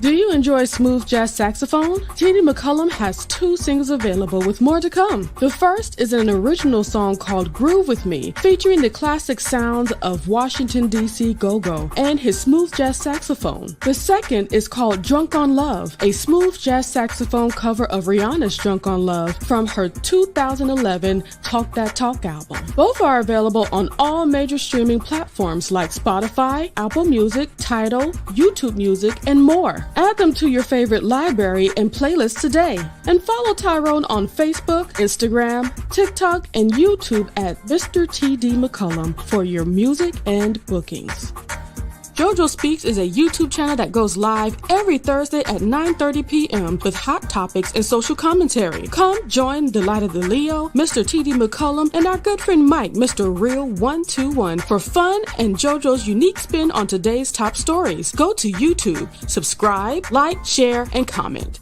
Do you enjoy smooth jazz saxophone? T.D. McCollum has 2 singles available with more to come. The first is an original song called Groove With Me, featuring the classic sounds of Washington, D.C. go-go and his smooth jazz saxophone. The second is called Drunk on Love, a smooth jazz saxophone cover of Rihanna's Drunk on Love from her 2011 Talk That Talk album. Both are available on all major streaming platforms like Spotify, Apple Music, Tidal, YouTube Music, and more. Add them to your favorite library and playlist today. And follow Tyrone on Facebook, Instagram, TikTok, and YouTube at Mr. T.D. McCollum for your music and bookings. JoJo Speaks is a YouTube channel that goes live every Thursday at 9:30 p.m. with hot topics and social commentary. Come join the Light of the Leo, Mr. T.D. McCollum, and our good friend Mike, Mr. Real 121, for fun and JoJo's unique spin on today's top stories. Go to YouTube, subscribe, like, share, and comment.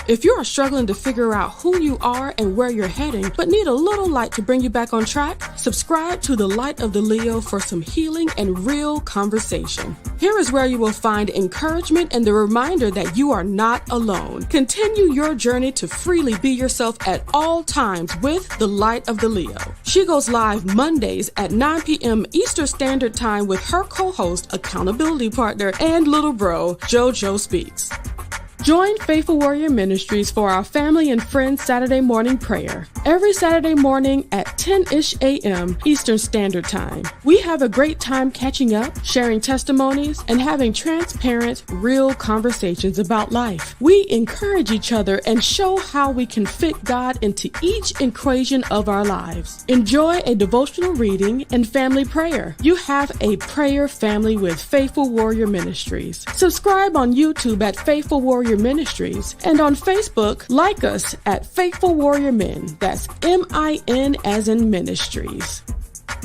If you are struggling to figure out who you are and where you're heading, but need a little light to bring you back on track, subscribe to the Light of the Leo for some healing and real conversation. Here is where you will find encouragement and the reminder that you are not alone. Continue your journey to freely be yourself at all times with the Light of the Leo. She goes live Mondays at 9 p.m. Eastern Standard Time with her co-host, accountability partner, and little bro, JoJo Speaks. Join Faithful Warrior Ministries for our family and friends Saturday morning prayer. Every Saturday morning at 10-ish a.m. Eastern Standard Time. We have a great time catching up, sharing testimonies, and having transparent, real conversations about life. We encourage each other and show how we can fit God into each equation of our lives. Enjoy a devotional reading and family prayer. You have a prayer family with Faithful Warrior Ministries. Subscribe on YouTube at Faithful Warrior Ministries, and on Facebook, like us at Faithful Warrior Men. That's M-I-N as in Ministries.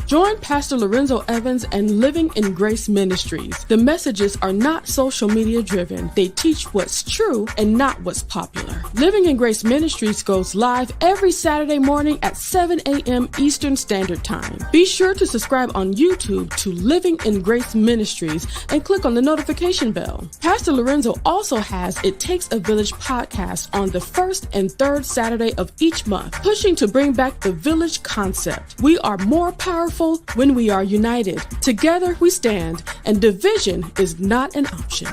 Join Pastor Lorenzo Evans and Living in Grace Ministries. The messages are not social media driven. They teach what's true and not what's popular. Living in Grace Ministries goes live every Saturday morning at 7 a.m. Eastern Standard Time. Be sure to subscribe on YouTube to Living in Grace Ministries and click on the notification bell. Pastor Lorenzo also has It Takes a Village podcast on the first and third Saturday of each month, pushing to bring back the village concept. We are more powerful when we are united. Together we stand, and division is not an option.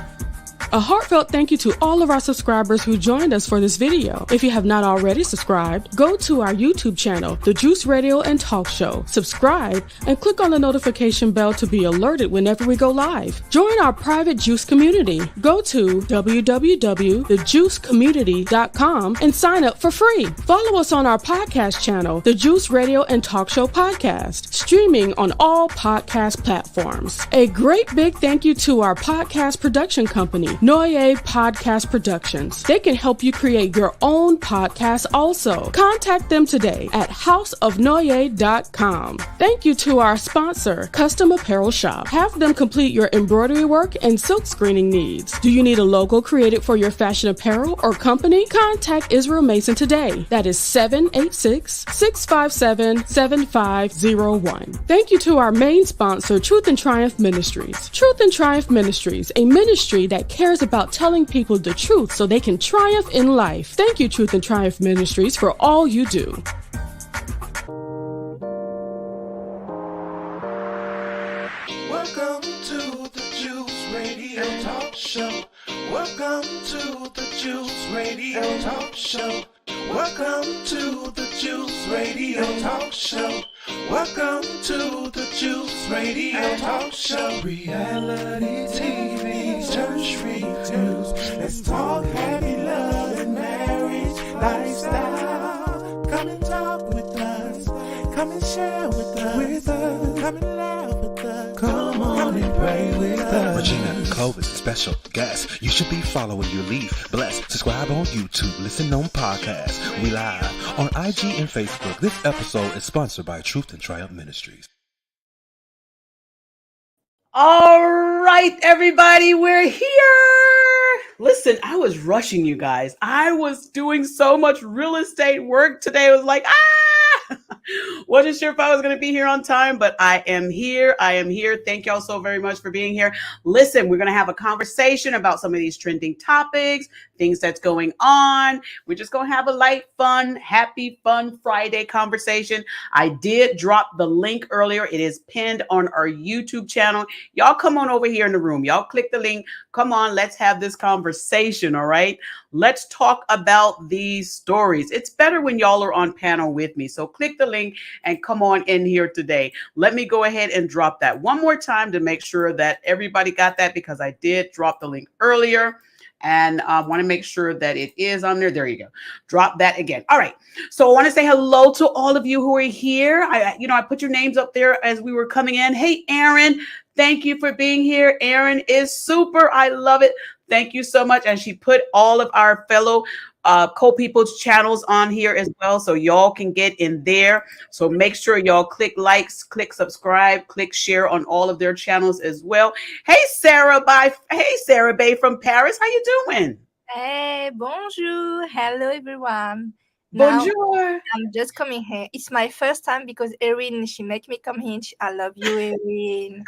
A heartfelt thank you to all of our subscribers who joined us for this video. If you have not already subscribed, go to our YouTube channel, The Juice Radio and Talk Show. Subscribe and click on the notification bell to be alerted whenever we go live. Join our private Juice community. Go to www.thejuicecommunity.com and sign up for free. Follow us on our podcast channel, The Juice Radio and Talk Show Podcast, streaming on all podcast platforms. A great big thank you to our podcast production company, Noye Podcast Productions. They can help you create your own podcast also. Contact them today at houseofnoye.com. Thank you to our sponsor, Custom Apparel Shop. Have them complete your embroidery work and silk screening needs. Do you need a logo created for your fashion apparel or company? Contact Israel Mason today. That is 786-657-7501. Thank you to our main sponsor, Truth and Triumph Ministries. Truth and Triumph Ministries, a ministry that cares about telling people the truth so they can triumph in life. Thank you, Truth and Triumph Ministries, for all you do. Welcome to the Juice Radio Talk Show. Welcome to the Juice Radio Talk Show. Welcome to the Juice Radio Talk Show. Welcome to the Juice Radio Talk Show. Reality TV's church reviews. Let's talk happy love and marriage lifestyle. Come and talk with us. Come and share with us. Come and laugh with us. Come on and pray with us. Regina Cole is a special guest. You should be following your lead. Bless. Subscribe on YouTube. Listen on podcasts. We live on IG and Facebook. This episode is sponsored by Truth and Triumph Ministries. All right, everybody, we're here. Listen, I was rushing you guys. I was doing so much real estate work today. I was like, Wasn't sure if I was going to be here on time, but I am here. I am here. Thank y'all so very much for being here. Listen, we're going to have a conversation about some of these trending topics, things that's going on. We're just going to have a light, fun, happy, fun Friday conversation. I did drop the link earlier. It is pinned on our YouTube channel. Y'all come on over here in the room. Y'all click the link. Come on, let's have this conversation, all right? Let's talk about these stories. It's better when y'all are on panel with me. So click the link and come on in here today. Let me go ahead and drop that one more time to make sure that everybody got that, because I did drop the link earlier. And I want to make sure that it is on there. There you go. Drop that again. All right. So I want to say hello to all of you who are here. I put your names up there as we were coming in. Hey, Aaron, thank you for being here. Aaron is super. I love it. Thank you so much. And she put all of our fellow co-people's channels on here as well, so y'all can get in there. So make sure y'all click likes, click subscribe, click share on all of their channels as well. Hey, Sarah Bay from Paris, how you doing? Hey, bonjour. Hello, everyone. Now, Bonjour. I'm just coming here. It's my first time because Erin, she make me come here. I love you, Erin.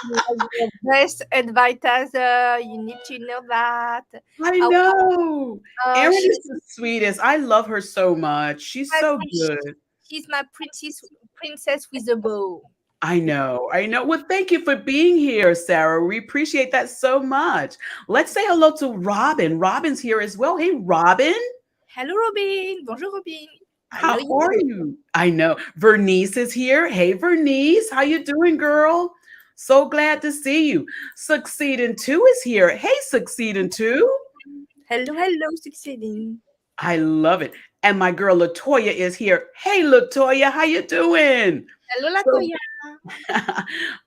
You are the best advisor. You need to know that. I know. Erin She's is the sweetest. I love her so much. She's so good. She's my princess with a bow. I know. Well, thank you for being here, Sarah. We appreciate that so much. Let's say hello to Robin. Robin's here as well. Hey, Robin. Hello, Robin. Bonjour, Robin. How are you? I know. Vernice is here. Hey, Vernice. How you doing, girl? So glad to see you. Succeeding 2 is here. Hey, Succeeding 2. Hello, Succeeding. I love it. And my girl Latoya is here. Hey, Latoya, how you doing? Hello, Latoya.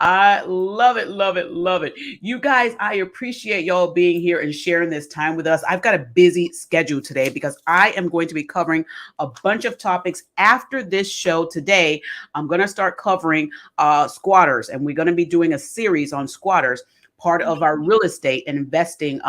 I love it, love it, love it. You guys, I appreciate y'all being here and sharing this time with us. I've got a busy schedule today because I am going to be covering a bunch of topics after this show today. I'm going to start covering squatters, and we're going to be doing a series on squatters, part of our real estate and investing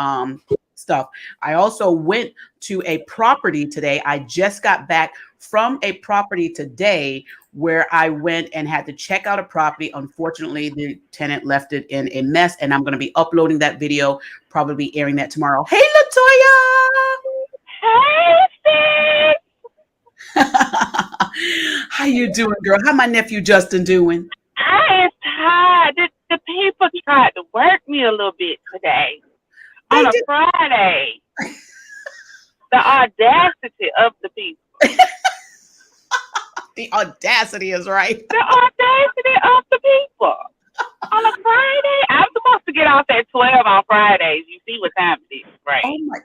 stuff. I also went to a property today. I just got back from a property today where I went and had to check out a property. Unfortunately, the tenant left it in a mess, and I'm going to be uploading that video, probably airing that tomorrow. Hey, Latoya! Hey, sis! How you doing, girl? How my nephew Justin doing? I am tired. The people tried to work me a little bit today on a Friday. The audacity of the people. The audacity is right. The audacity of the people. On a Friday? I'm supposed to get off at 12 on Fridays. You see what time it is, right? Oh my.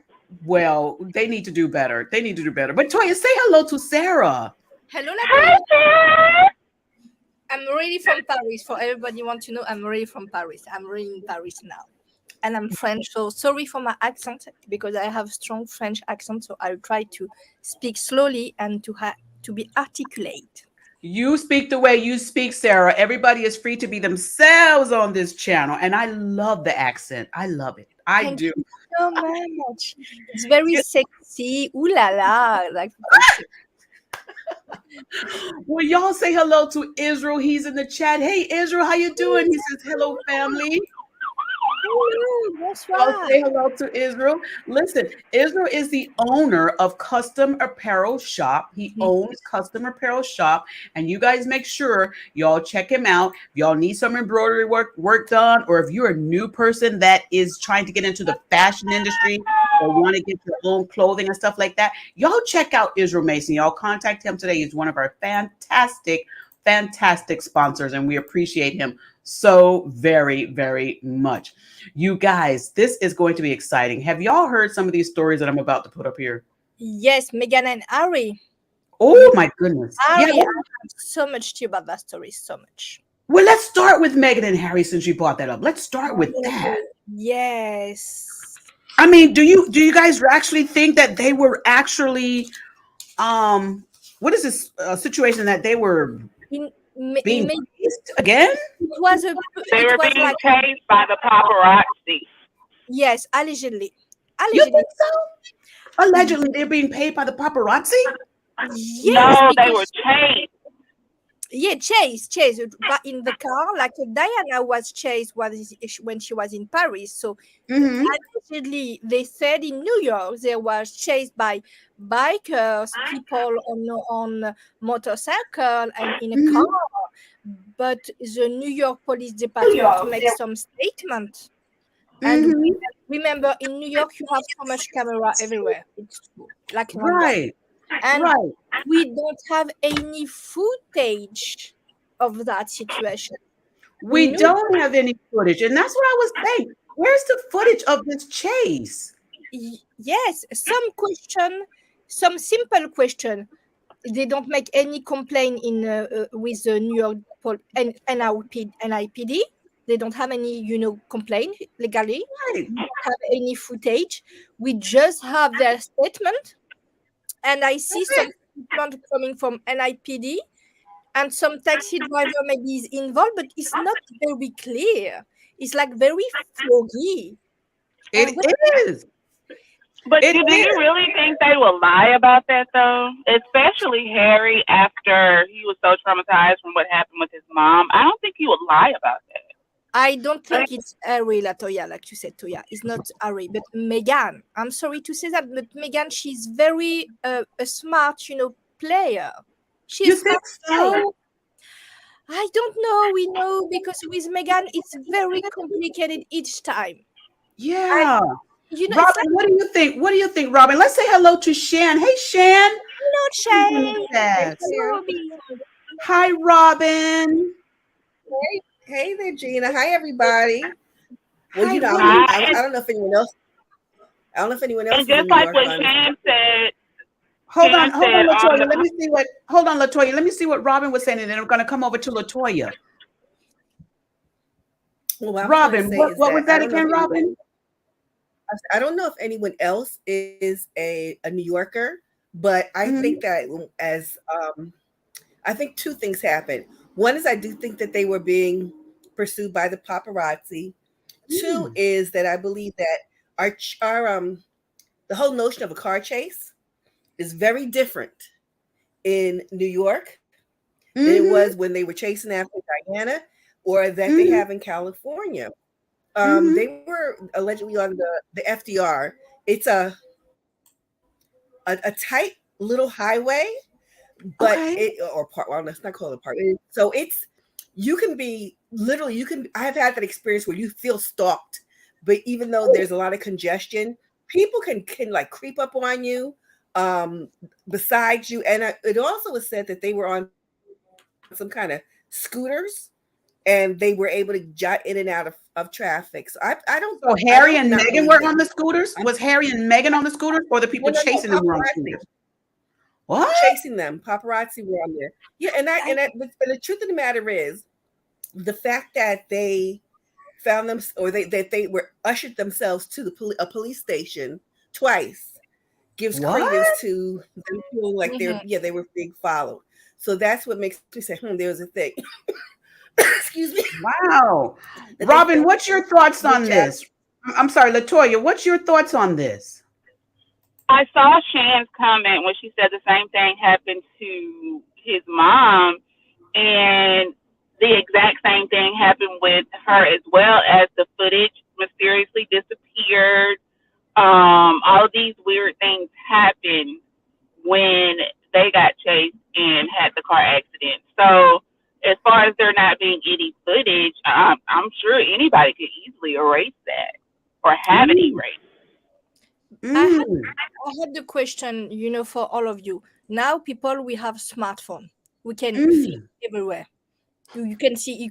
Well, they need to do better. But Toya, say hello to Sarah. Hello, Hi, Latoya. Sarah. I'm really from Paris. For everybody want to know, I'm really from Paris. I'm really in Paris now. And I'm French, so sorry for my accent because I have strong French accent. So I'll try to speak slowly and to be articulate. You speak the way you speak, Sarah. Everybody is free to be themselves on this channel, and I love the accent. I love it. Thank you so much. It's very sexy. Ooh la la! Like. Well, y'all say hello to Israel. He's in the chat. Hey, Israel, how you doing? He says, hello, family. I'll say hello to Israel. Listen, Israel is the owner of Custom Apparel Shop. He owns Custom Apparel Shop, and you guys make sure y'all check him out. If y'all need some embroidery work done, or if you're a new person that is trying to get into the fashion industry or want to get your own clothing and stuff like that, y'all check out Israel Mason. Y'all contact him today. He's one of our fantastic sponsors, and we appreciate him so very, very much. You guys, this is going to be exciting. Have y'all heard some of these stories that I'm about to put up here? Yes, Meghan and Harry. Oh my goodness. Harry, I have so much to you about that story, so much. Well, let's start with Meghan and Harry since you brought that up. Let's start with that. Yes. I mean, do you guys actually think that they were actually what is this situation that they were being chased again? They were being chased by the paparazzi. Yes, allegedly. You think so? Allegedly, they're being paid by the paparazzi? Yes, no, they were chased. Yeah, chase, but in the car, like Diana was chased when she was in Paris. So Mm-hmm. allegedly, they said in New York they was chased by bikers, people on motorcycle and in a car. Mm-hmm. But the New York Police Department makes some statement. And Mm-hmm. remember, in New York, you have so much camera everywhere. It's true, like in London. Right. And Right. we don't have any footage of that situation. We No, don't have any footage, and that's what I was saying. Where's the footage of this chase? yes, some simple question. They don't make any complaint in with the New York NIPD. They don't have any, complaint legally. Right. We don't have any footage. We just have their statement, and I see That's some it. statement coming from NIPD, and some taxi driver maybe is involved, but it's not very clear. It's like very foggy. And It is. But It do you is. really think they will lie about that though? Especially Harry after he was so traumatized from what happened with his mom. I don't think he would lie about that. I don't think it's Harry Latoya, like you said, Toya. It's not Harry, but Megan. I'm sorry to say that, but Megan, she's very a smart, player. You She's think smart player. so? I don't know. We know because with Megan, it's very complicated each time. And Yeah. it's like Robin, what do you think? What do you think, Robin? Let's say hello to Shan. Hey, Shan. not Who's in the Shay. chat? Hello, Hi, Robin. Hey there, Gina. Hi, everybody. Well, Hi, I'm what from, do you Hi. I don't know if anyone else. I don't know if anyone else And is in just New like York. what But hold on, Shan said on Latoya. the Hold on, Latoya. Let me see what Robin was saying, and then we're gonna come over to Latoya. what I was going to Robin, say what is what was that that again, Robin? I don't know if anyone else is a New Yorker, but I Mhm. think that as I think two things happened. One is I do think that they were being pursued by the paparazzi. Two Mm. is that I believe that our the whole notion of a car chase is very different in New York than it Mhm. was when they were chasing after Diana or that they Mhm. have in California. Mhm. They were allegedly on the FDR. It's a tight little highway, but Okay. it or part. Well, let's not call it a part. So it's you can be literally you can. I have had that experience where you feel stalked, but even though there's a lot of congestion, people can like creep up on you, um, beside you, and it also was said that they were on some kind of scooters and they were able to jot in and out of traffic. So So I Harry don't and not Meghan believe were that. on the scooters? Was Harry and Meghan on the scooters, or the people No, chasing them were on paparazzi scooters? What? chasing them. Paparazzi were on there. Yeah, but the truth of the matter is the fact that they found them or that they were ushered themselves to a police station twice gives What? credence to them feeling like Mhm. they were being followed. So that's what makes me say, there's a thing. Excuse me. Wow. That they Robin, felt what's your thoughts the on jab. this? I'm sorry, Latoya, what's your thoughts on this? I saw Shan's comment when she said the same thing happened to his mom, and the exact same thing happened with her as well, as the footage mysteriously disappeared. All of these weird things happened when they got chased and had the car accident. So, as far as there not being any footage, I'm sure anybody could easily erase that or have it Mm, erased. I had mm, I had the question, for all of you. Now, people, we have smartphone. We can film mm. everywhere. You can see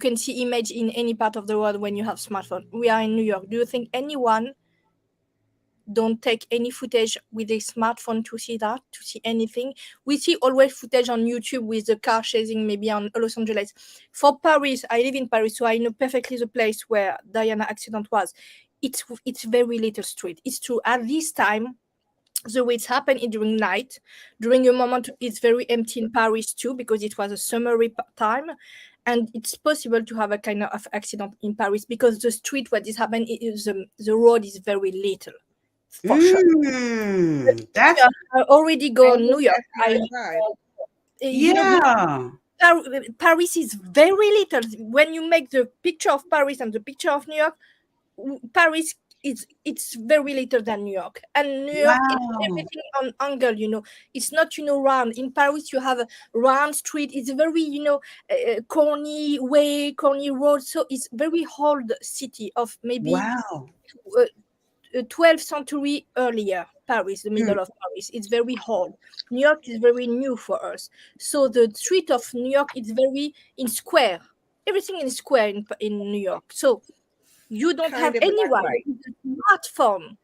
image in any part of the world when you have smartphone. We are in New York. Do you think anyone don't take any footage with a smartphone to see anything? We see always footage on YouTube with the car chasing maybe on Los Angeles. For Paris, I live in Paris, so I know perfectly the place where Diana accident was. It's very little street. It's true. At this time, the way it's happened during night, during a moment it's very empty in Paris too, because it was a summery time, and it's possible to have a kind of accident in Paris because the street where this happened is the road is very little, for sure. Mm. That's Yeah, I already go I on New think York. that's high pride. You know, yeah. Paris is very little. When you make the picture of Paris and the picture of New York, Paris it's very little than New York, and New York is Wow. everything on angle. It's not round. In Paris you have a round street. It's very corny way, corny road. So it's very old city of maybe Wow. 12th century earlier. Paris, the middle of Paris, it's very old. New York is very new for us. So the street of New York is very in square. Everything in square in New York. So you don't have Kind of anyone right. with a smartphone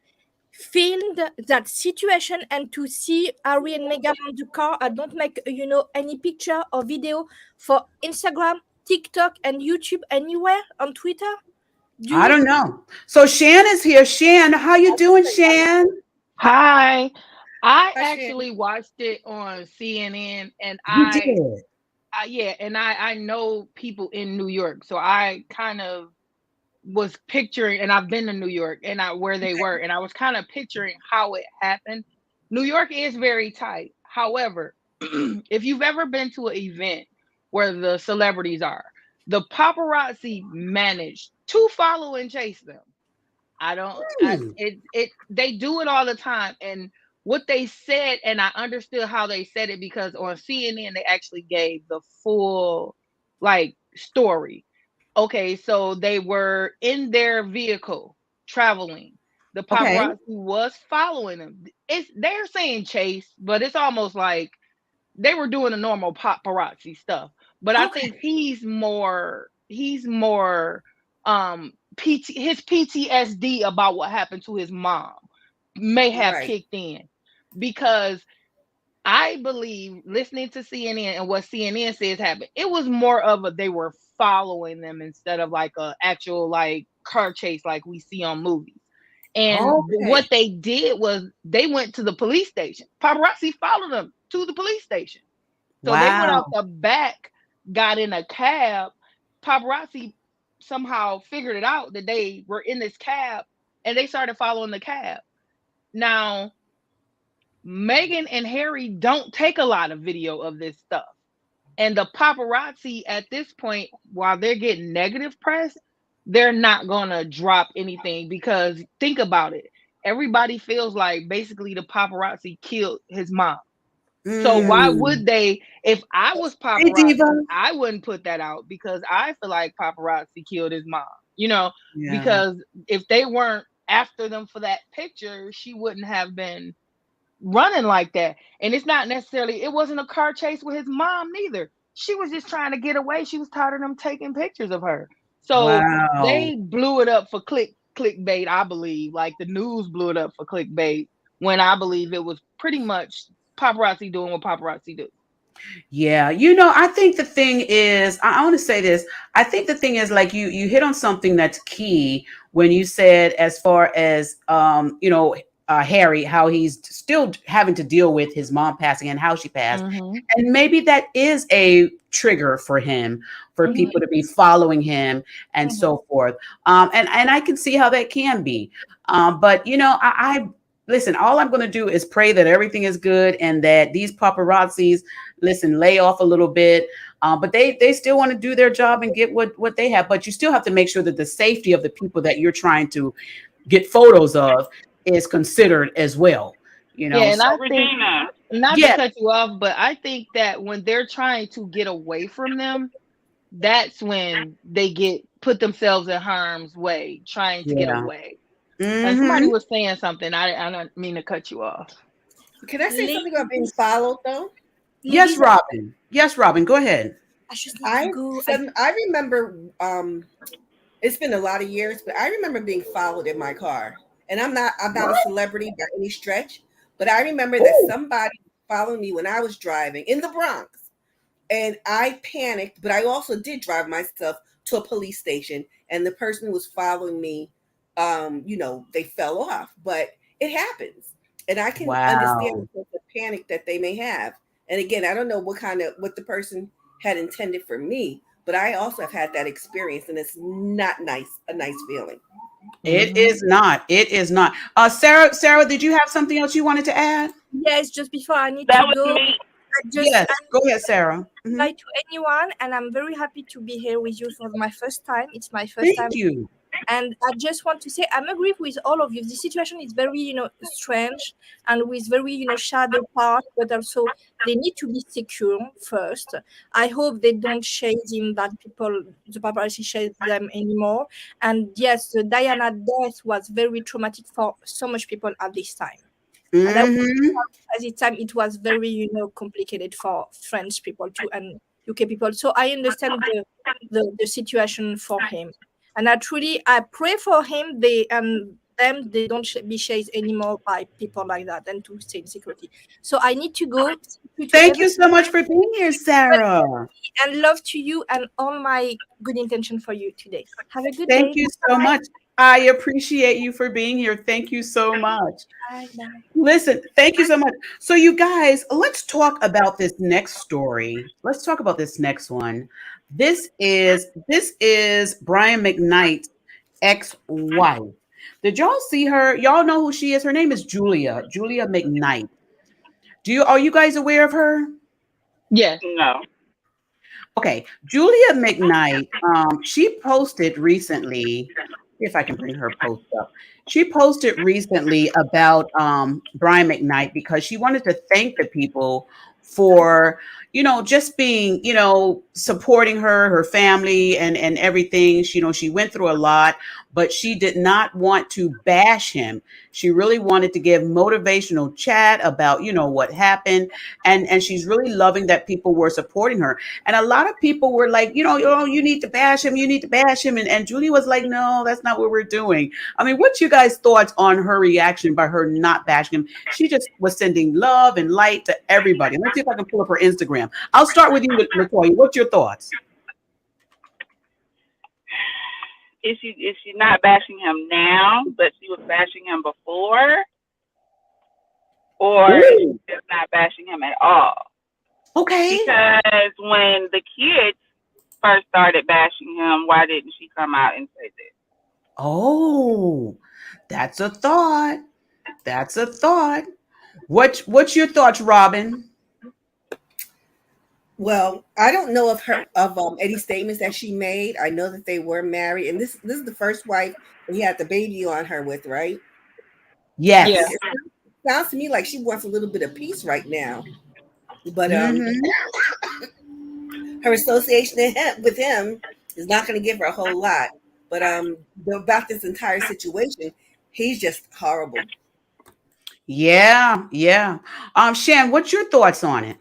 filmed that situation, and to see Harry and Meghan on the car. I don't make any picture or video for Instagram, TikTok, and YouTube anywhere on Twitter. Do I you? don't know. So Shan is here. Shan, how you doing, Shan? Hi. I Hi, Shan. actually watched it on CNN, and You did. I know people in New York, so I kind of was picturing, and I've been to New York and where they were, and I was kind of picturing how it happened. New York is very tight. However, if you've ever been to an event where the celebrities are, the paparazzi managed to follow and chase them. I don't they do it all the time. And what they said, and I understood how they said it, because on CNN they actually gave the full story. Okay, so they were in their vehicle traveling. The Okay. paparazzi was following them. They're saying chase, but it's almost like they were doing the normal paparazzi stuff. But I think he's more his PTSD about what happened to his mom may have Right. kicked in, because I believe, listening to CNN and what CNN says happened, it was more of they were following them instead of like a actual car chase like we see on movies. And Okay. what they did was they went to the police station. Paparazzi followed them to the police station. So they went out Wow. the back, got in a cab. Paparazzi somehow figured it out that they were in this cab, and they started following the cab. Now, Meghan and Harry don't take a lot of video of this stuff. And the paparazzi at this point, while they're getting negative press, they're not going to drop anything, because think about it. Everybody feels like basically the paparazzi killed his mom. So why would they? If I was Hey, Diva. paparazzi, I wouldn't put that out, because I feel like paparazzi killed his mom. Yeah. Because if they weren't after them for that picture, she wouldn't have been running like that. And it's not necessarily, it wasn't a car chase with his mom neither. She was just trying to get away. She was tired of them taking pictures of her. So Wow. they blew it up for clickbait, I believe. Like the news blew it up for clickbait, when I believe it was pretty much paparazzi doing what paparazzi do. Yeah, I think the thing is, I want to say this. I think the thing is, like, you hit on something that's key when you said, as far as Harry, how he's still having to deal with his mom passing and how she passed, Mhm. and maybe that is a trigger for him, for Mhm. people to be following him and Mhm. so forth. And I can see how that can be. But I listen. All I'm going to do is pray that everything is good and that these paparazzis, listen, lay off a little bit. But they still want to do their job and get what they have. But you still have to make sure that the safety of the people that you're trying to get photos of is considered as well. Yeah, and So I think, Regina. not to yeah, cut you off, but I think that when they're trying to get away from them, that's when they put themselves in harm's way, trying to get yeah. away. And somebody Hmm. was saying something. I don't mean to cut you off. Can I say something about being Ladies, followed though? Yes, ladies, Robin. Yes, Robin. Go ahead. I just need to go. I remember it's been a lot of years, but I remember being followed in my car. And I'm not a celebrity by any stretch, but I remember that somebody followed me when I was driving in the Bronx. And I panicked, but I also did drive myself to a police station, and the person who was following me, they fell off. But it happens. And I can understand Wow. the panic that they may have. And again, I don't know what the person had intended for me, but I also have had that experience, and it's not a nice feeling. It Hmm. is not. It is not. Sarah, did you have something else you wanted to add? Yes, just before I need That to was go. me. Yes, go ahead, Sarah. Hi to anyone, and I'm very happy to be here with you for my first time. It's my first time, Thank you. and I just want to say I'm agree with all of you. The situation is very, strange and with very, shadow part, but also they need to be secure first. I hope they don't chase him, that people, the paparazzi chase them anymore. And yes, the Diana death was very traumatic for so much people at this time. And at the time, it was very, complicated for French people too and UK people. So I understand the situation for him, and I pray for him. They don't be chased anymore by people like that, and to stay in security. So I need to go. Thank you so much for being here, Sarah. And love to you and all my good intention for you today. Have a good Thank day. you so much. I appreciate you for being here. Thank you so much. Bye. Listen, thank you so much. So, you guys, let's talk about this next story. Let's talk about this next one. This is Brian McKnight's ex-wife. Did y'all see her? Y'all know who she is? Her name is Julia McKnight. Are you guys aware of her? Yes. No. Okay, Julia McKnight, she posted recently, see if I can bring her post up. She posted recently about Brian McKnight because she wanted to thank the people for, just being, supporting her family and everything. She went through a lot, but she did not want to bash him. She really wanted to give motivational chat about, what happened. And she's really loving that people were supporting her. And a lot of people were like, oh, you need to bash him. You need to bash him. And Julie was like, no, that's not what we're doing. I mean, what's your guys' thoughts on her reaction by her not bashing him? She just was sending love and light to everybody. Let's see if I can pull up her Instagram. I'll start with you, Latoya. What's your thoughts? Is she not bashing him now, but she was bashing him before? Or is she just not bashing him at all? Okay. Because when the kids first started bashing him, why didn't she come out and say this? Oh, that's a thought. That's a thought. What's your thoughts, Robin? Well, I don't know of any statements that she made. I know that they were married, and this is the first wife that he had the baby on her with, right? Yes. Yeah. It sounds to me like she wants a little bit of peace right now, but her association with him is not going to give her a whole lot. But about this entire situation, he's just horrible. Yeah. Shan, what's your thoughts on it?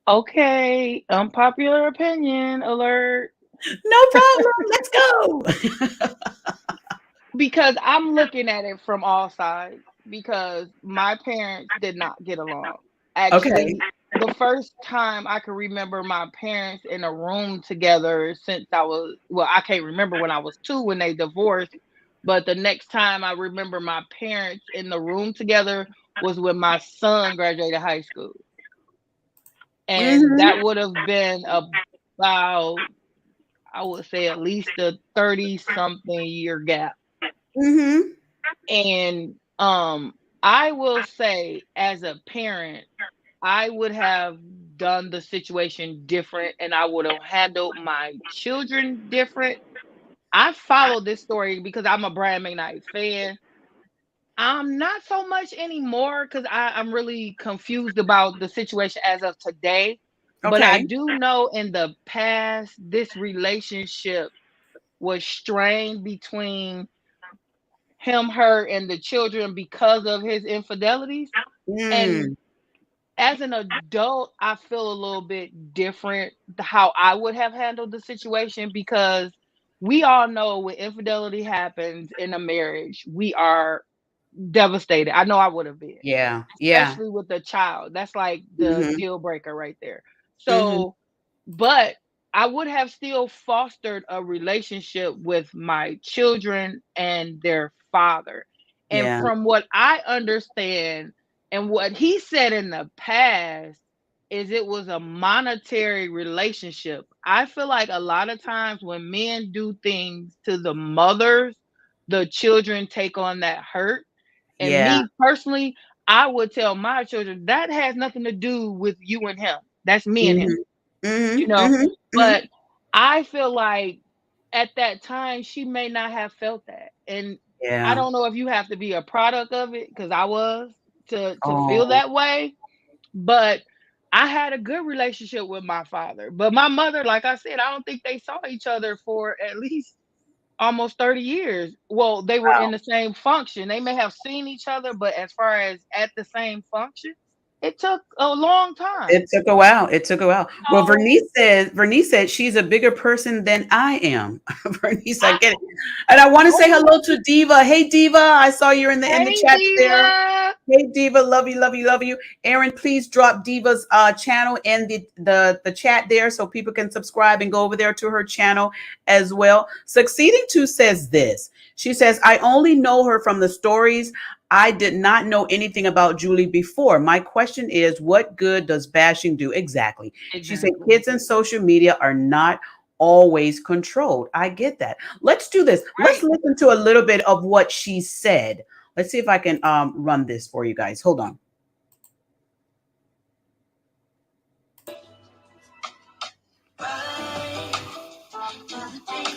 Okay, unpopular opinion alert. No problem. Let's go. Because I'm looking at it from all sides because my parents did not get along. Actually, the first time I can remember my parents in a room together since I can't remember when I was 2 when they divorced, but the next time I remember my parents in the room together was when my son graduated high school. And that would have been about, I would say, at least a 30-something year gap. And I will say, as a parent, I would have done the situation different and I would have handled my children different. I followed this story because I'm a Brian McKnight fan. I'm not so much anymore because I'm really confused about the situation as of today. But I do know in the past, this relationship was strained between him, her, and the children because of his infidelities. And as an adult, I feel a little bit different how I would have handled the situation because we all know when infidelity happens in a marriage, we are devastated. I know I would have been. Yeah. Especially with a child. That's like the deal breaker right there. So, but I would have still fostered a relationship with my children and their father. And from what I understand and what he said in the past is it was a monetary relationship. I feel like a lot of times when men do things to the mothers, the children take on that hurt. And me personally, I would tell my children that has nothing to do with you and him. That's me and him, you know. But I feel like at that time she may not have felt that. And I Yeah. don't know if you have to be a product of it, because I was to feel Oh, that way. But I had a good relationship with my father. But my mother, like I said, I don't think they saw each other for at least almost 30 years. Well, they were in wow. the same function. They may have seen each other, but as far as at the same function, it took a long time. It took a while. It took a while. Well, So Vernice said she's a bigger person than I am. Vernice, I I, get it. And I want to say oh, hello to Diva. Hey Diva, I saw you're in the hey chat there. Diva. Hey Diva, love you, love you, love you. Aaron, please drop Diva's channel in the chat there so people can subscribe and go over there to her channel as well. Succeeding to says this. She says, I only know her from the stories. I did not know anything about Julie before. My question is, what good does bashing do? Exactly. She said, Exactly. kids and social media are not always controlled. I get that. Let's do this. Let's Right. listen to a little bit of what she said. Let's see if I can run this for you guys. Hold on.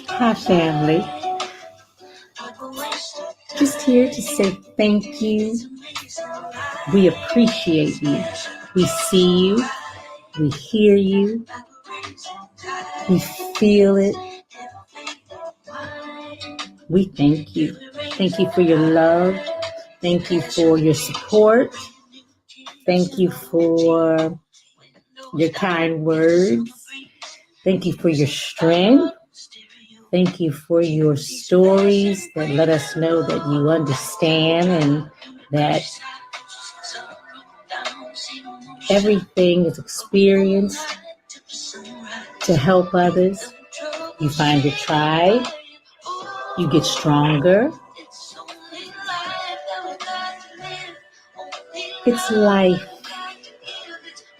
Hi, family. Just here to say thank you. We appreciate you. We see you. We hear you. We feel it. We thank you. Thank you for your love. Thank you for your support. Thank you for your kind words. Thank you for your strength. Thank you for your stories that let us know that you understand and that everything is experienced to help others. You find your tribe. You get stronger. It's life.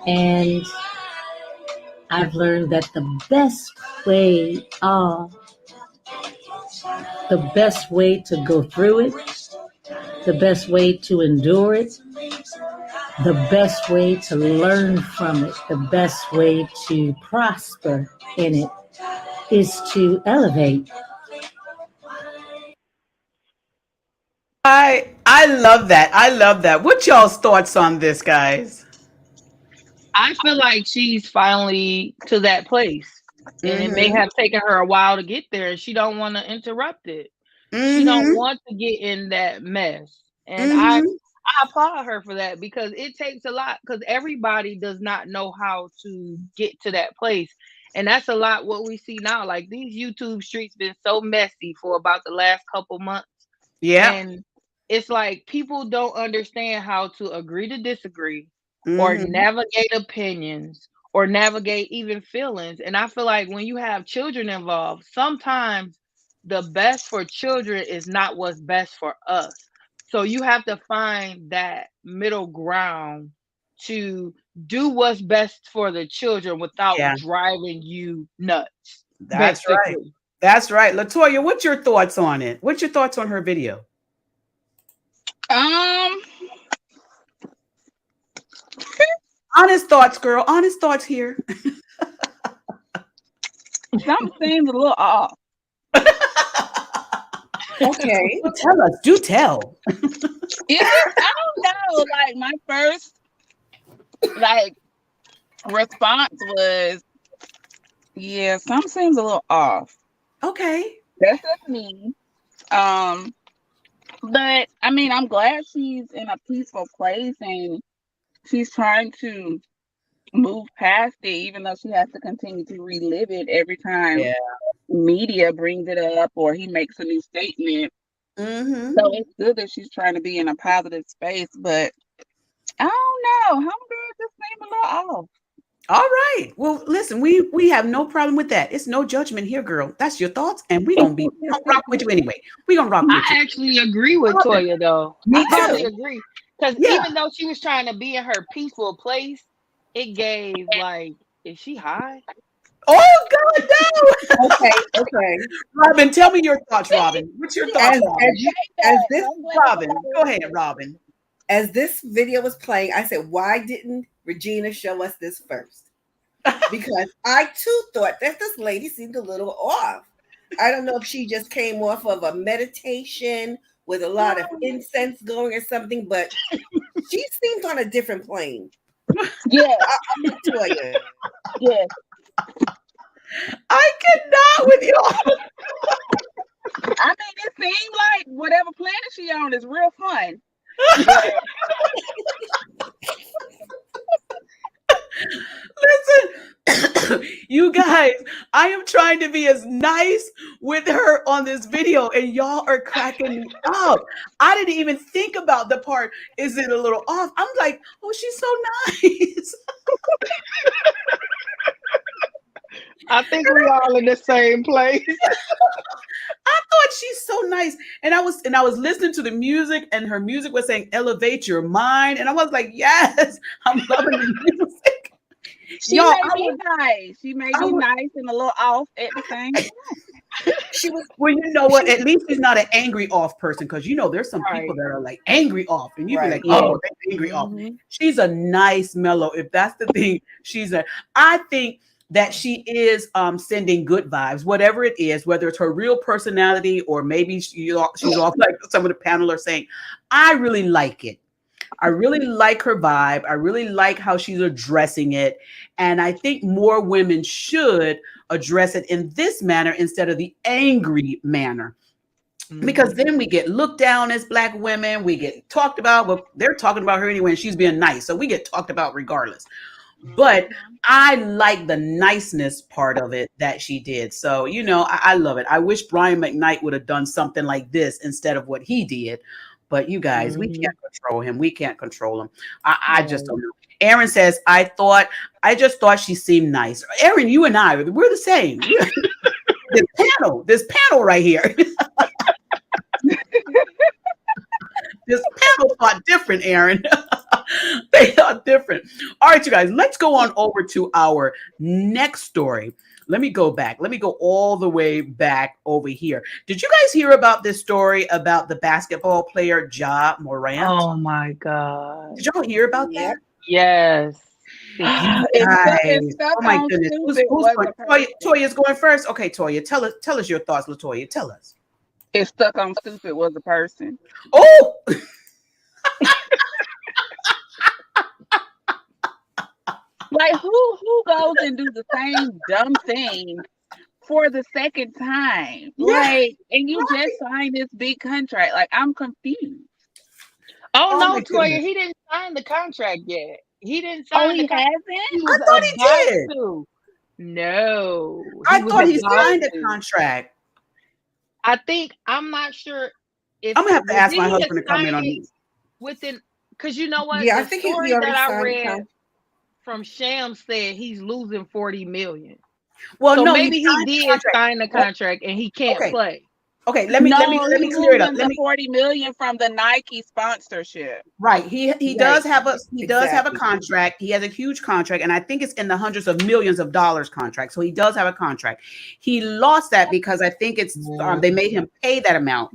And I've learned that the best way to go through it, the best way to endure it, the best way to learn from it, the best way to prosper in it is to elevate. I love that. I love that. What y'all's thoughts on this, guys? I feel like she's finally to that place. And it may Mm-hmm. have taken her a while to get there. And she don't want to interrupt it. She don't Mm-hmm. want to get in that mess. And I Mm-hmm. applaud her for that, because it takes a lot, because everybody does not know how to get to that place. And that's a lot what we see now. Like, these YouTube streets been so messy for about the last couple months. Yeah. And it's like people don't understand how to agree to disagree, or Mm-hmm. navigate opinions, or navigate even feelings. And I feel like when you have children involved, sometimes the best for children is not what's best for us. So you have to find that middle ground to do what's best for the children without Yeah. driving you nuts, That's right. basically. That's right. Latoya, what's your thoughts on it? What's your thoughts on her video? Um, Honest thoughts, girl. Honest thoughts here. some seems a little off. Okay. Well, tell us. Do tell. Yeah, I don't know. Like, my first response was, yeah, some seems a little off. Okay. That's just me. But I mean, I'm glad she's in a peaceful place and she's trying to move past it, even though she has to continue to relive it every time Yeah. media brings it up or he makes a new statement. Mm-hmm. So it's good that she's trying to be in a positive space, but I don't know. Homegirl just seem a little off. All right. Well, listen, we have no problem with that. It's no judgment here, girl. That's your thoughts, and we gonna rock with you anyway. We gonna rock with I you. actually agree with Toya, though. Me I totally too. agree. Because Yeah. even though she was trying to be in her peaceful place, it gave, like, is she high? Oh God, no. Okay. Robin, tell me your thoughts, Robin. What's your thoughts, As Robin? as this Robin, go ahead, Robin. as this video was playing, I said, why didn't Regina show us this first? Because I too thought that this lady seemed a little off. I don't know if she just came off of a meditation with a lot of incense going or something, but she seemed on a different plane. Yeah, I'm not Toya. yeah. I cannot with y'all. I mean, it seemed like whatever planet she on is real fun. Listen, you guys, I am trying to be as nice with her on this video, and y'all are cracking me up. I didn't even think about the part, is it a little off? I'm like, oh, she's so nice. I think we all in the same place. I thought she's so nice. And I was listening to the music, and her music was saying elevate your mind. And I was like, yes, I'm loving the music. She Y'all, may be nice. She may be nice and a little off at the same time. She was well, you know what? At least she's not an angry off person, because there's some Right. people that are like angry off, and you'd be Right. like, Yeah. oh, they're angry off. Mhm. She's a nice mellow. If that's the thing, I think that she is sending good vibes, whatever it is, whether it's her real personality or maybe she's off like some of the panel are saying. I really like it. I really like her vibe. I really like how she's addressing it. And I think more women should address it in this manner instead of the angry manner. Because then we get looked down as Black women. We get talked about. Well, they're talking about her anyway, and she's being nice. So we get talked about regardless. But I like the niceness part of it that she did. So, I love it. I wish Brian McKnight would have done something like this instead of what he did. But you guys, we can't control him. We can't control him. I just don't know. Aaron says, I just thought she seemed nice. Aaron, you and I, we're the same. This panel right here. This panel thought different, Aaron. They thought different. All right, you guys, let's go on over to our next story. Let me go back. Let me go all the way back over here. Did you guys hear about this story about the basketball player Ja Morant? Oh my God. Did y'all hear about Yep. that? Yes. You It's guys. stuck Oh my on goodness. stupid Who's was going? the person. Toya's going first. Okay, Toya, tell us your thoughts, LaToya. Tell us. It's stuck on stupid was the person. Oh, Like who goes and do the same dumb thing for the second time? Yeah, Like, and you just signed this big contract. Like, I'm confused. Oh Oh no, my Toya, goodness. he didn't sign the contract yet. He didn't Oh, sign the he contract. He hasn't? I was thought he about did. to. No, I he was thought he about signed a to. contract. I'm not sure if I'm gonna have to ask my did he husband to come in sign on it this. within, because you know what? Yeah, I The think he story already that I signed the read contract. from Sham said he's losing 40 million. Well, So no, maybe he signed the did contract. sign the contract and he can't Okay, play. okay. Let me No, clear he's it up. losing the 40 million from the Nike sponsorship. Right. He Right. does have a Exactly. contract. He has a huge contract, and I think it's in the hundreds of millions of dollars contract. So he does have a contract. He lost that because I think it's they made him pay that amount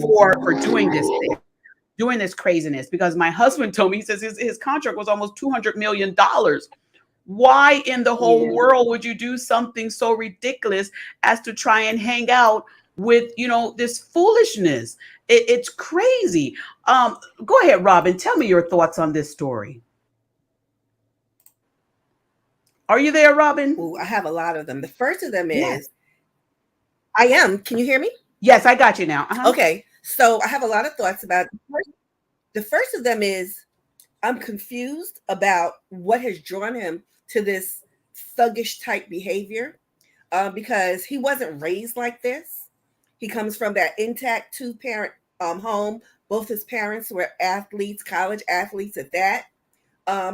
for doing this thing, doing this craziness. Because my husband told me, he says his contract was almost $200 million. Why in the whole Yeah. world would you do something so ridiculous as to try and hang out with this foolishness? It's crazy. Go ahead, Robin. Tell me your thoughts on this story. Are you there, Robin? Ooh, I have a lot of them. The first of them Yes. is I am. Can you hear me? Yes, I got you now. Okay. So I have a lot of thoughts about it. The first of them is I'm confused about what has drawn him to this thuggish type behavior because he wasn't raised like this. He comes from that intact two-parent home. Both his parents were athletes, college athletes at that.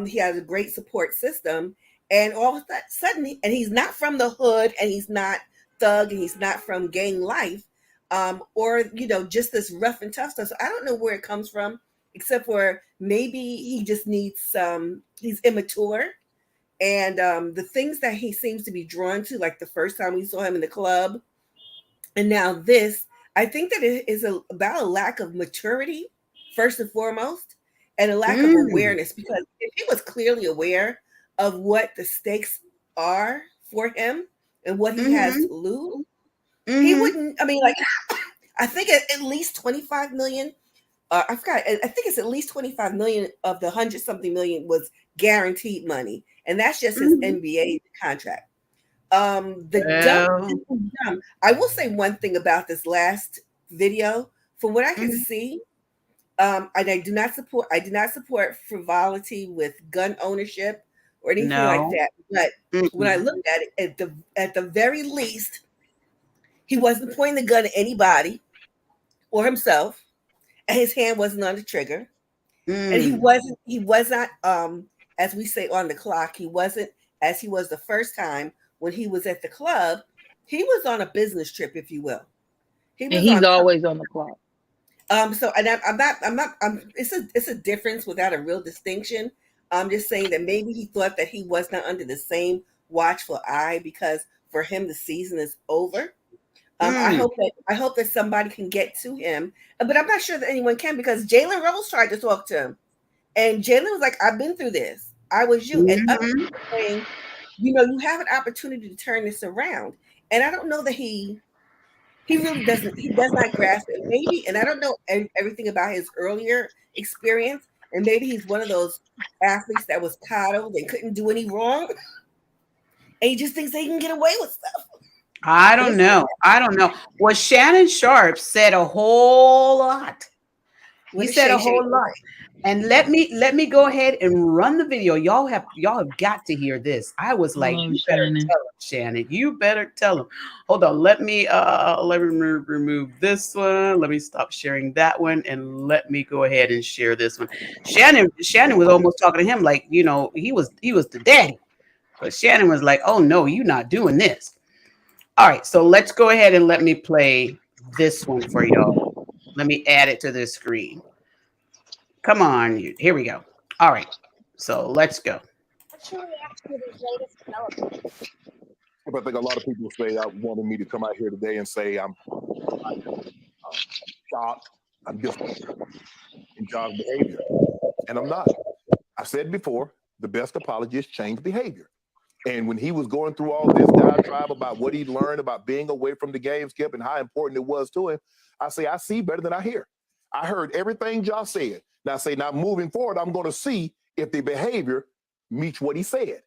He has a great support system. And all of a sudden, and he's not from the hood, and he's not thug, and he's not from gang life, or just this rough and tough stuff. So I don't know where it comes from, except for maybe he just needs he's immature, and the things that he seems to be drawn to, like the first time we saw him in the club, and now this, I think that it is about a lack of maturity, first and foremost, and a lack of awareness, because if he was clearly aware of what the stakes are for him and what he has to lose, he wouldn't. I mean, like, I think at least 25 million. I forgot. I think it's at least 25 million of the 100-something million was guaranteed money, and that's just his NBA contract. Dumb. I will say one thing about this last video. From what I can see, and I do not support frivolity with gun ownership or anything like that. But when I looked at it, at the very least, he wasn't pointing the gun at anybody or himself, and his hand wasn't on the trigger. And he was not, as we say, on the clock. He wasn't, as he was the first time when he was at the club. He was on a business trip, if you will. He's always on the clock. So, and I'm not. It's a difference without a real distinction. I'm just saying that maybe he thought that he was not under the same watchful eye, because for him the season is over. I hope that somebody can get to him, but I'm not sure that anyone can, because Jalen Rose tried to talk to him, and Jalen was like, "I've been through this. I was you," and other people saying, you have an opportunity to turn this around, and I don't know that he really doesn't. He does not grasp it. Maybe, and I don't know everything about his earlier experience, and maybe he's one of those athletes that was coddled and couldn't do any wrong, and he just thinks they can get away with stuff. I don't know. Well, Shannon Sharp said a whole lot. He said a whole lot. And let me go ahead and run the video. Y'all have got to hear this. I was like, you better tell him, Shannon. You better tell him. Hold on. Let me remove this one. Let me stop sharing that one, and let me go ahead and share this one. Shannon was almost talking to him like, he was the daddy. But Shannon was like, oh no, you're not doing this. All right, so let's go ahead and let me play this one for y'all. Let me add it to the screen. Come on, here we go. All right, so let's go. What's your reaction to these latest developments? I think a lot of people say I wanted me to come out here today and say I'm shocked, I'm disappointed in John's behavior, and I'm not. I said before, the best apology is change behavior. And when he was going through all this diatribe about what he learned about being away from the game, Skip, and how important it was to him, I say, I see better than I hear. I heard everything Josh said. Now moving forward, I'm going to see if the behavior meets what he said.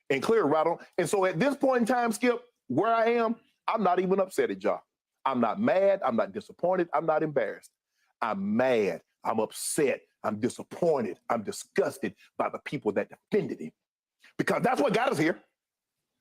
And clear right on. And so at this point in time, Skip, where I am, I'm not even upset at Josh. I'm not mad. I'm not disappointed. I'm not embarrassed. I'm mad. I'm upset. I'm disappointed. I'm disgusted by the people that defended him. Because that's what got us here.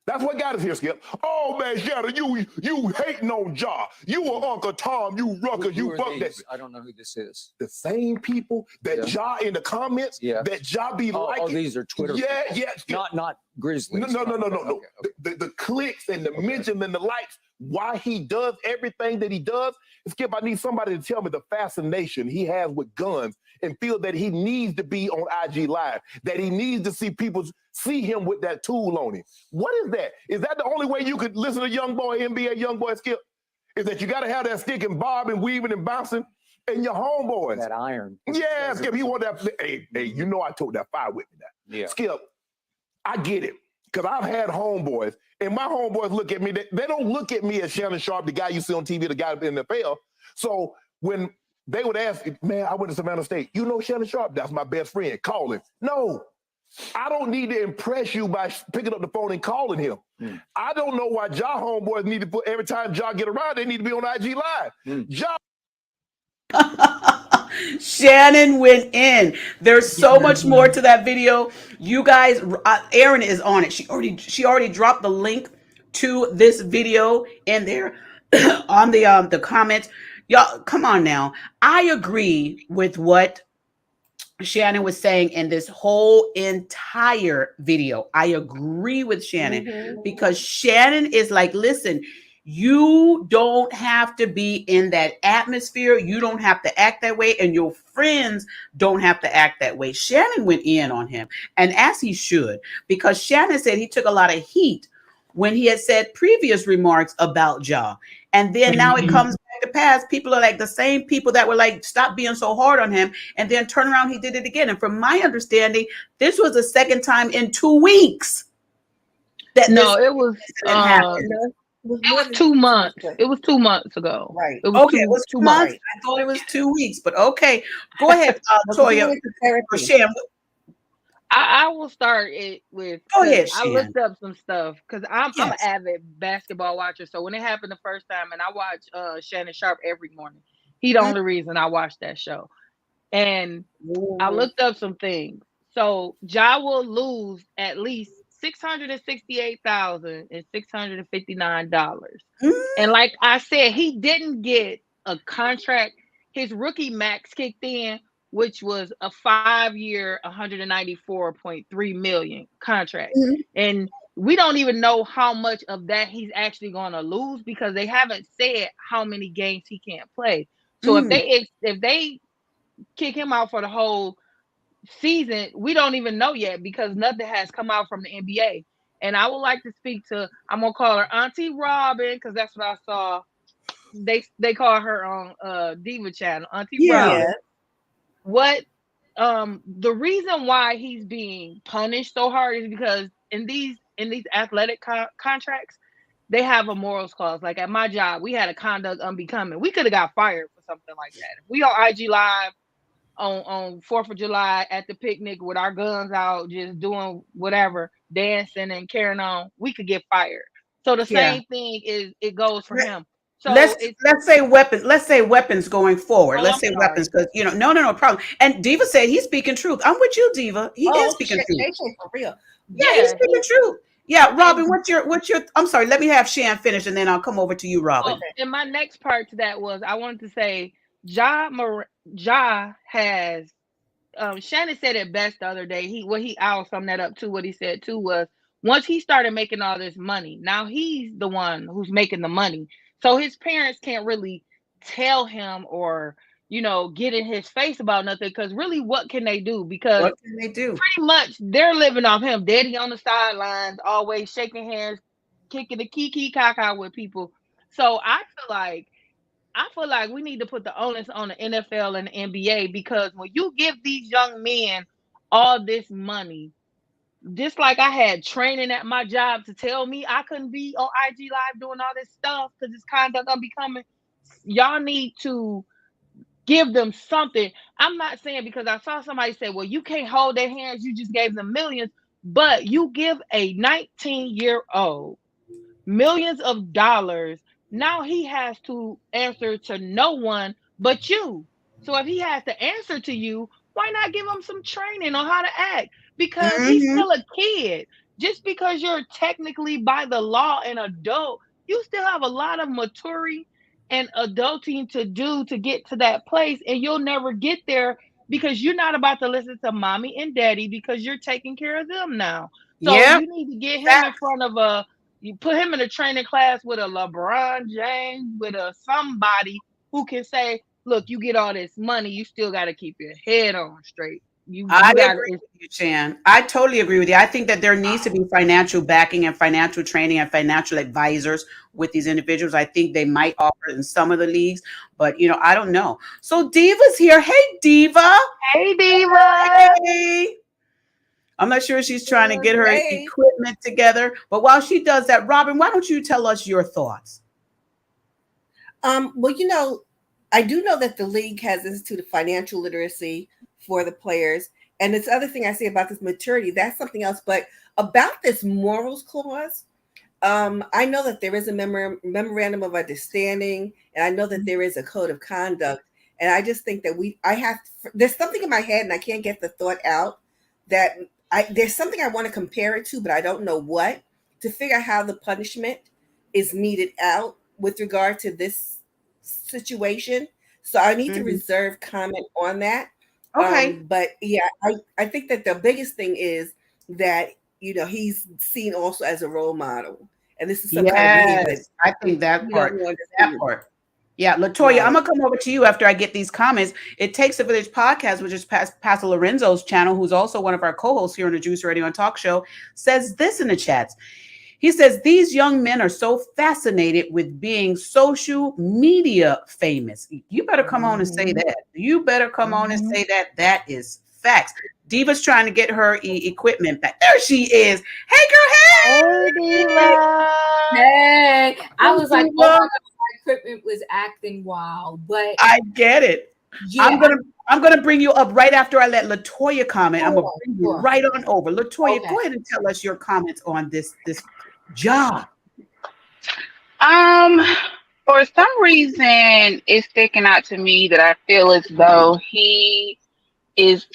That's what got us here, Skip. Oh, man, Shannon, you hating on Ja. You were Uncle Tom, you rucker, you fuck that. I don't know who this is. The same people that Ja in the comments, that Ja be liking. Oh, these are Twitter people. Not Grizzlies. No. Okay. The clicks and the mentions and the likes, why he does everything that he does. Skip, I need somebody to tell me the fascination he has with guns and feel that he needs to be on IG Live, that he needs to see people see him with that tool on him. What is that? Is that the only way you could listen to young boy, NBA young boy, Skip? Is that you got to have that stick and bob and weaving and bouncing and your homeboys. That iron. Yeah, Skip, you want that. Hey, I took that fire with me now. Yeah. Skip, I get it. Because I've had homeboys, and my homeboys look at me. They don't look at me as Shannon Sharp, the guy you see on TV, the guy in the NFL. So when they would ask, man, I went to Savannah State. You know Shannon Sharp? That's my best friend. Call him. No, I don't need to impress you by picking up the phone and calling him. I don't know why Ja homeboys need to put, every time Ja get around, they need to be on IG Live. Ja. Shannon went in. There's so much more to that video. You guys, Erin is on it. She already dropped the link to this video in there on the comments. Y'all, come on now. I agree with what Shannon was saying in this whole entire video. I agree with Shannon because Shannon is like, listen, you don't have to be in that atmosphere. You don't have to act that way. And your friends don't have to act that way. Shannon went in on him, and as he should, because Shannon said he took a lot of heat when he had said previous remarks about Ja. And then now it comes back to pass. People are like the same people that were like, stop being so hard on him. And then turn around, he did it again. And from my understanding, this was the second time in 2 weeks that No, this it was incident happened. It was it more was than 2 months. but- It was 2 months ago. Right. It was Okay, it two was 2 2 months. months. I thought it was 2 weeks, but okay. Go ahead, But we Toya went to or therapy. Shan. I will start it with Go 'cause ahead, I Shan. looked up some stuff because I'm an Yes. avid basketball watcher. So when it happened the first time, and I watch Shannon Sharp every morning. He the only reason I watch that show. And I looked up some things. So Ja will lose at least $668,659. And like I said, he didn't get a contract. His rookie max kicked in, which was a 5-year, 194.3 million contract. And we don't even know how much of that he's actually going to lose because they haven't said how many games he can't play. So if they kick him out for the whole season, we don't even know yet because nothing has come out from the NBA. And I would like to speak to, I'm gonna call her Auntie Robin because that's what I saw. They call her on Diva Channel, Auntie Yeah. Robin. What the reason why he's being punished so hard is because in these athletic contracts, they have a morals clause. Like at my job, we had a conduct unbecoming. We could have got fired for something like that. If we on IG Live on 4th of July at the picnic with our guns out, just doing whatever, dancing and carrying on, we could get fired. So the Yeah. same thing is it goes for him. So let's it's say weapons. Let's say weapons going forward. oh, Let's I'm say sorry. weapons because no problem. And Diva said he's speaking truth. I'm with you, Diva. He is speaking truth. For real. Yeah, he's speaking truth. Yeah, Robin, And what's your? I'm sorry. Let me have Shan finish, and then I'll come over to you, Robin. and my next part to that was I wanted to say Ja has Shannon said it best the other day. I'll sum that up too. What he said too was once he started making all this money, now he's the one who's making the money. So his parents can't really tell him or get in his face about nothing because really what can they do? Because What can they do? pretty much they're living off him. Daddy on the sidelines, always shaking hands, kicking the kiki kaka with people. So I feel like we need to put the onus on the NFL and the NBA because when you give these young men all this money, just like I had training at my job to tell me I couldn't be on IG Live doing all this stuff because it's conduct unbecoming, y'all need to give them something. I'm not saying because I saw somebody say, well, you can't hold their hands, you just gave them millions, but you give a 19-year-old millions of dollars. Now he has to answer to no one but you. So if he has to answer to you, why not give him some training on how to act? Because he's still a kid. Just because you're technically by the law an adult, you still have a lot of maturing and adulting to do to get to that place. And you'll never get there because you're not about to listen to mommy and daddy because you're taking care of them now. So Yeah. you need to get him in front of you put him in a training class with a LeBron James, with a somebody who can say, look, you get all this money, you still got to keep your head on straight. I agree with you, Chan. I totally agree with you. I think that there needs to be financial backing and financial training and financial advisors with these individuals. I think they might offer in some of the leagues, but I don't know. So Diva's here. Hey, Diva. Hey, Diva. Hey. I'm not sure she's trying to get her equipment together, but while she does that, Robin, why don't you tell us your thoughts? Well, I do know that the league has instituted financial literacy for the players. And this other thing I say about this maturity, that's something else. But about this morals clause, I know that there is a memorandum of understanding, and I know that there is a code of conduct. And I just think that there's something in my head and I can't get the thought out that there's something I want to compare it to, but I don't know what, to figure out how the punishment is meted out with regard to this situation. So I need to reserve comment on that. Okay. But yeah, I think that the biggest thing is that, he's seen also as a role model. And this is some kind of Yes, I think that part. Yeah, Latoya, I'm gonna come over to you after I get these comments. It Takes a Village podcast, which is Pastor Lorenzo's channel, who's also one of our co-hosts here on the Juice Radio and Talk Show, says this in the chats. He says these young men are so fascinated with being social media famous. You better come on and say that. You better come on and say that. That is facts. Diva's trying to get her equipment back. There she is. Hey, girl. Hey. Diva. Hey, I was like, oh my Diva. God, my equipment was acting wild, but I get it. yeah, I'm gonna bring you up right after I let Latoya comment. I'm gonna bring you sure. right on over. Latoya, Okay. go ahead and tell us your comments on this job. For some reason, it's sticking out to me that I feel as though is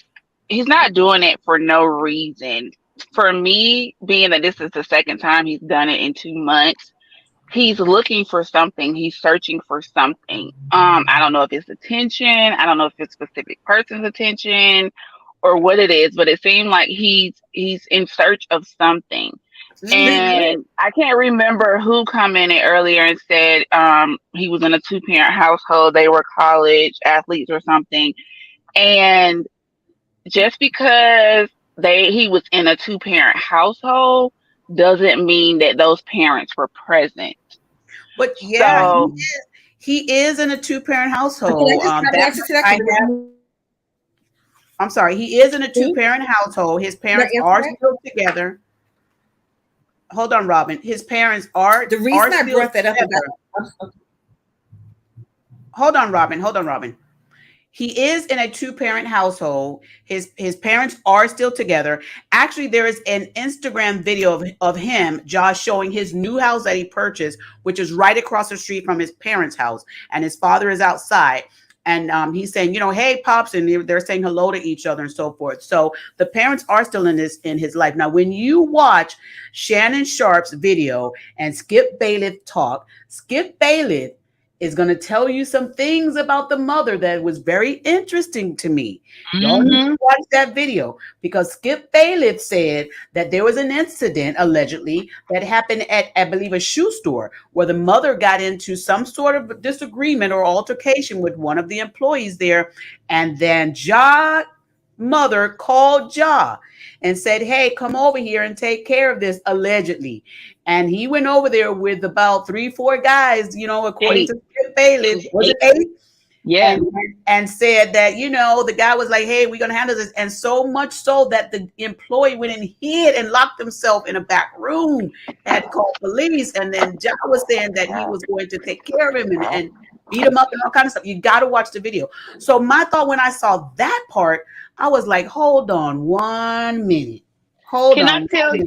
he's not doing it for no reason. For me, being that this is the second time he's done it in 2 months, he's looking for something. He's searching for something. I don't know if it's attention. I don't know if it's specific person's attention or what it is, but it seemed like he's in search of something. And I can't remember who commented earlier and said he was in a 2-parent household. They were college athletes or something. And just because he was in a 2-parent household doesn't mean that those parents were present. But yeah, So, he is in a 2-parent household. Can I just have an answer to that? I'm sorry, he is in a 2-parent household. His parents are still together. Hold on, Robin. His parents are the reason I brought that up. Hold on, Robin. He is in a 2-parent household. His parents are still together. Actually, there is an Instagram video of him, Josh, showing his new house that he purchased, which is right across the street from his parents' house. And his father is outside. And he's saying, hey, Pops, and they're saying hello to each other and so forth. So the parents are still in his life. Now, when you watch Shannon Sharp's video and Skip Bailiff talk, Skip Bailiff is going to tell you some things about the mother that was very interesting to me. Y'all need to watch that video, because Skip Bailiff said that there was an incident allegedly that happened at, I believe, a shoe store where the mother got into some sort of disagreement or altercation with one of the employees there. And then mother called and said, hey, come over here and take care of this, allegedly. And he went over there with about 3-4 guys, according to Skip Bailiff. Was it 8? Yeah. And said that, the guy was like, hey, we're going to handle this. And so much so that the employee went and hid and locked himself in a back room, had to call police. And then John was saying that he was going to take care of him and beat him up and all kinds of stuff. You got to watch the video. So my thought when I saw that part, I was like, hold on 1 minute. Can I tell you?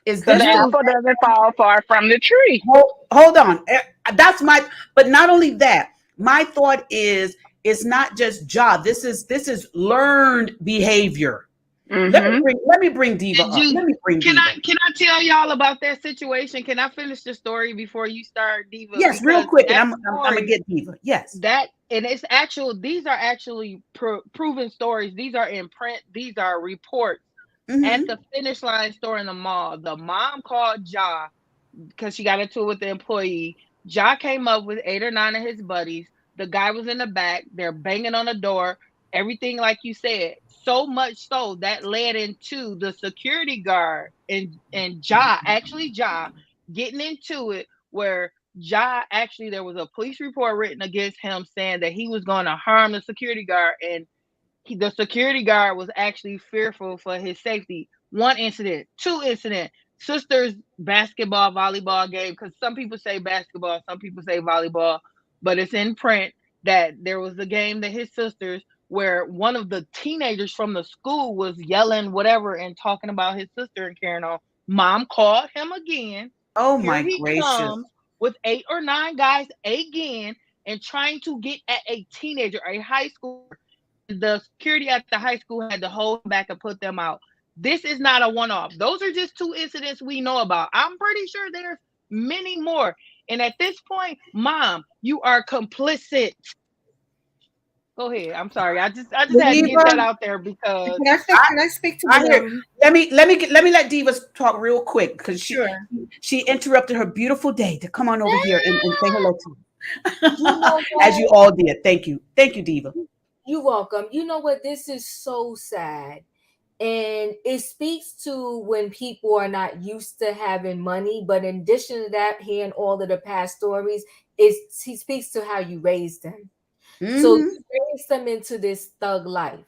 Is the this apple doesn't fall far from the tree? Hold on. But not only that, my thought is it's not just job. This is learned behavior. Let me bring Diva up. Can I tell y'all about that situation? Can I finish the story before you start, Diva? Yes, because real quick, and I'm gonna get Diva. Yes, these are actually proven stories. These are in print. These are reports. At the Finish Line store in the mall, the mom called because she got into it with the employee. Came up with 8 or 9 of his buddies. The guy was in the back. They're banging on the door. Everything like you said. So much so that led into the security guard and getting into it, where actually there was a police report written against him saying that he was going to harm the security guard, and the security guard was actually fearful for his safety. 1 incident, 2 incident, sisters basketball, volleyball game, because some people say basketball, some people say volleyball, but it's in print that there was a game that his sisters, where one of the teenagers from the school was yelling whatever and talking about his sister and carrying on. Mom called him again. Oh Here my he gracious. comes with 8 or 9 guys again and trying to get at a teenager, a high schooler. The security at the high school had to hold him back and put them out. This is not a one-off. Those are just 2 incidents we know about. I'm pretty sure there's many more. And at this point, Mom, you are complicit. Go ahead. I'm sorry. I just had to get that out there because can I speak to them? Let me let Diva talk real quick, because she interrupted her beautiful day to come on over here and say hello to me. As you all did. Thank you, Diva. You're welcome. You know what? This is so sad. And it speaks to when people are not used to having money. But in addition to that, hearing all of the past stories, he speaks to how you raised them. So you raised them into this thug life.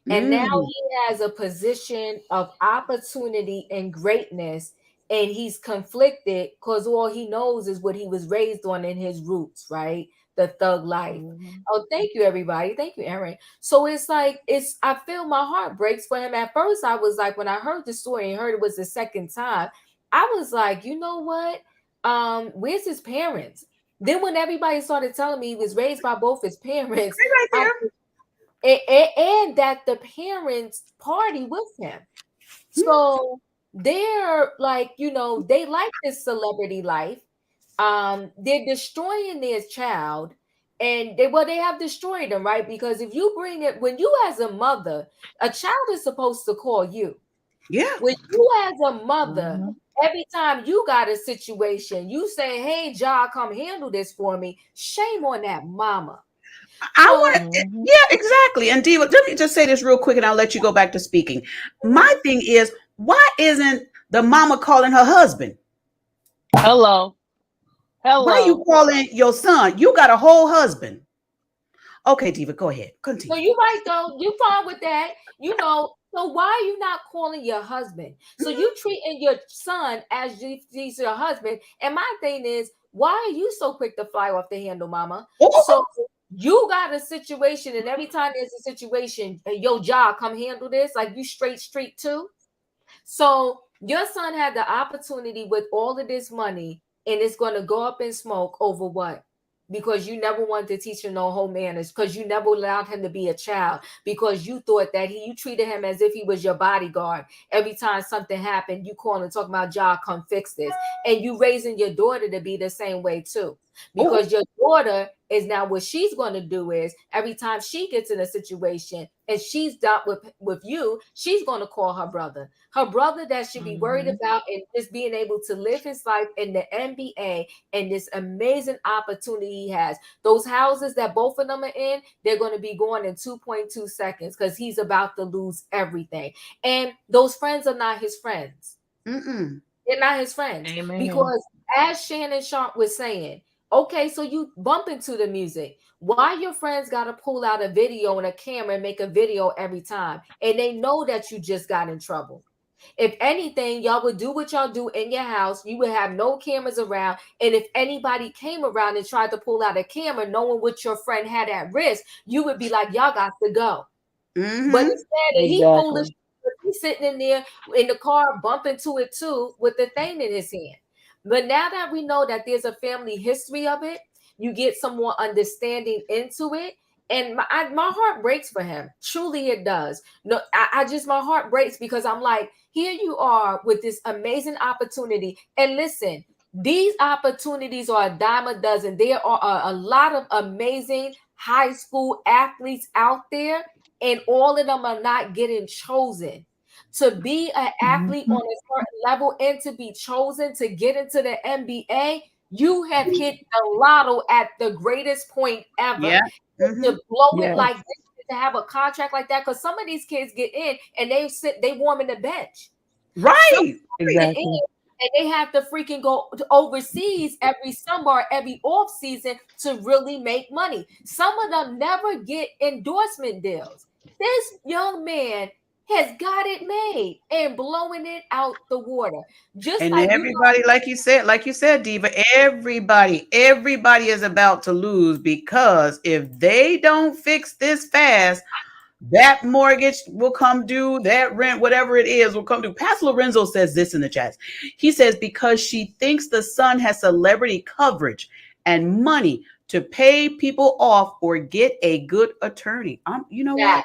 And now he has a position of opportunity and greatness, and he's conflicted because all he knows is what he was raised on in his roots, right? The thug life. Oh, thank you, everybody. Thank you, Aaron. So it's like, I feel my heart breaks for him. At first, I was like, when I heard the story and heard it was the second time, I was like, you know what? Where's his parents? Then when everybody started telling me he was raised by both his parents, right there. And that the parents party with him. So they're like, they like this celebrity life. They're destroying their child, and they have destroyed them, right? Because if you bring it, when you as a mother, a child is supposed to call you. Yeah. When you as a mother, every time you got a situation, you say, "Hey, Ja, come handle this for me." Shame on that mama. Yeah, exactly. And Diva, let me just say this real quick and I'll let you go back to speaking. My thing is, why isn't the mama calling her husband? Hello. Why are you calling your son? You got a whole husband. Okay, Diva, go ahead. Continue. So you right though. You fine with that. So why are you not calling your husband? So you treating your son as he's your husband. And my thing is, why are you so quick to fly off the handle, mama? So you got a situation, and every time there's a situation, your job come handle this, like you straight street too. So your son had the opportunity with all of this money, and it's going to go up in smoke over what? Because you never wanted to teach him no home manners, because you never allowed him to be a child, because you thought that you treated him as if he was your bodyguard. Every time something happened, you call and talk about, "Ja, come fix this." And you raising your daughter to be the same way too. Because your daughter is now, what she's going to do is every time she gets in a situation and she's dealt with you, she's going to call her brother that should be worried about and just being able to live his life in the NBA and this amazing opportunity he has. Those houses that both of them are in, they're going to be going in 2.2 seconds because he's about to lose everything. And those friends are not his friends. They're not his friends. Amen. Because as Shannon Sharp was saying, okay, so you bump into the music. Why your friends got to pull out a video and a camera and make a video every time? And they know that you just got in trouble. If anything, y'all would do what y'all do in your house. You would have no cameras around. And if anybody came around and tried to pull out a camera, knowing what your friend had at risk, you would be like, y'all got to go. But instead, he foolish. He's sitting in there in the car, bumping to it too, with the thing in his hand. But now that we know that there's a family history of it, you get some more understanding into it. And my heart breaks for him. Truly, it does. No, my heart breaks because I'm like, here you are with this amazing opportunity. And listen, these opportunities are a dime a dozen. There are a lot of amazing high school athletes out there, and all of them are not getting chosen. To be an athlete on a certain level and to be chosen to get into the NBA, you have hit the lotto at the greatest point ever. Yeah. To blow it like this, to have a contract like that, because some of these kids get in and they warm in the bench. Right. Exactly. And they have to freaking go overseas every summer, every off season to really make money. Some of them never get endorsement deals. This young man has got it made and blowing it out the water. Just and like everybody, like you said, Diva, everybody is about to lose, because if they don't fix this fast, that mortgage will come due, that rent, whatever it is, will come due. Pastor Lorenzo says this in the chat. He says, because she thinks the son has celebrity coverage and money to pay people off or get a good attorney. You know what?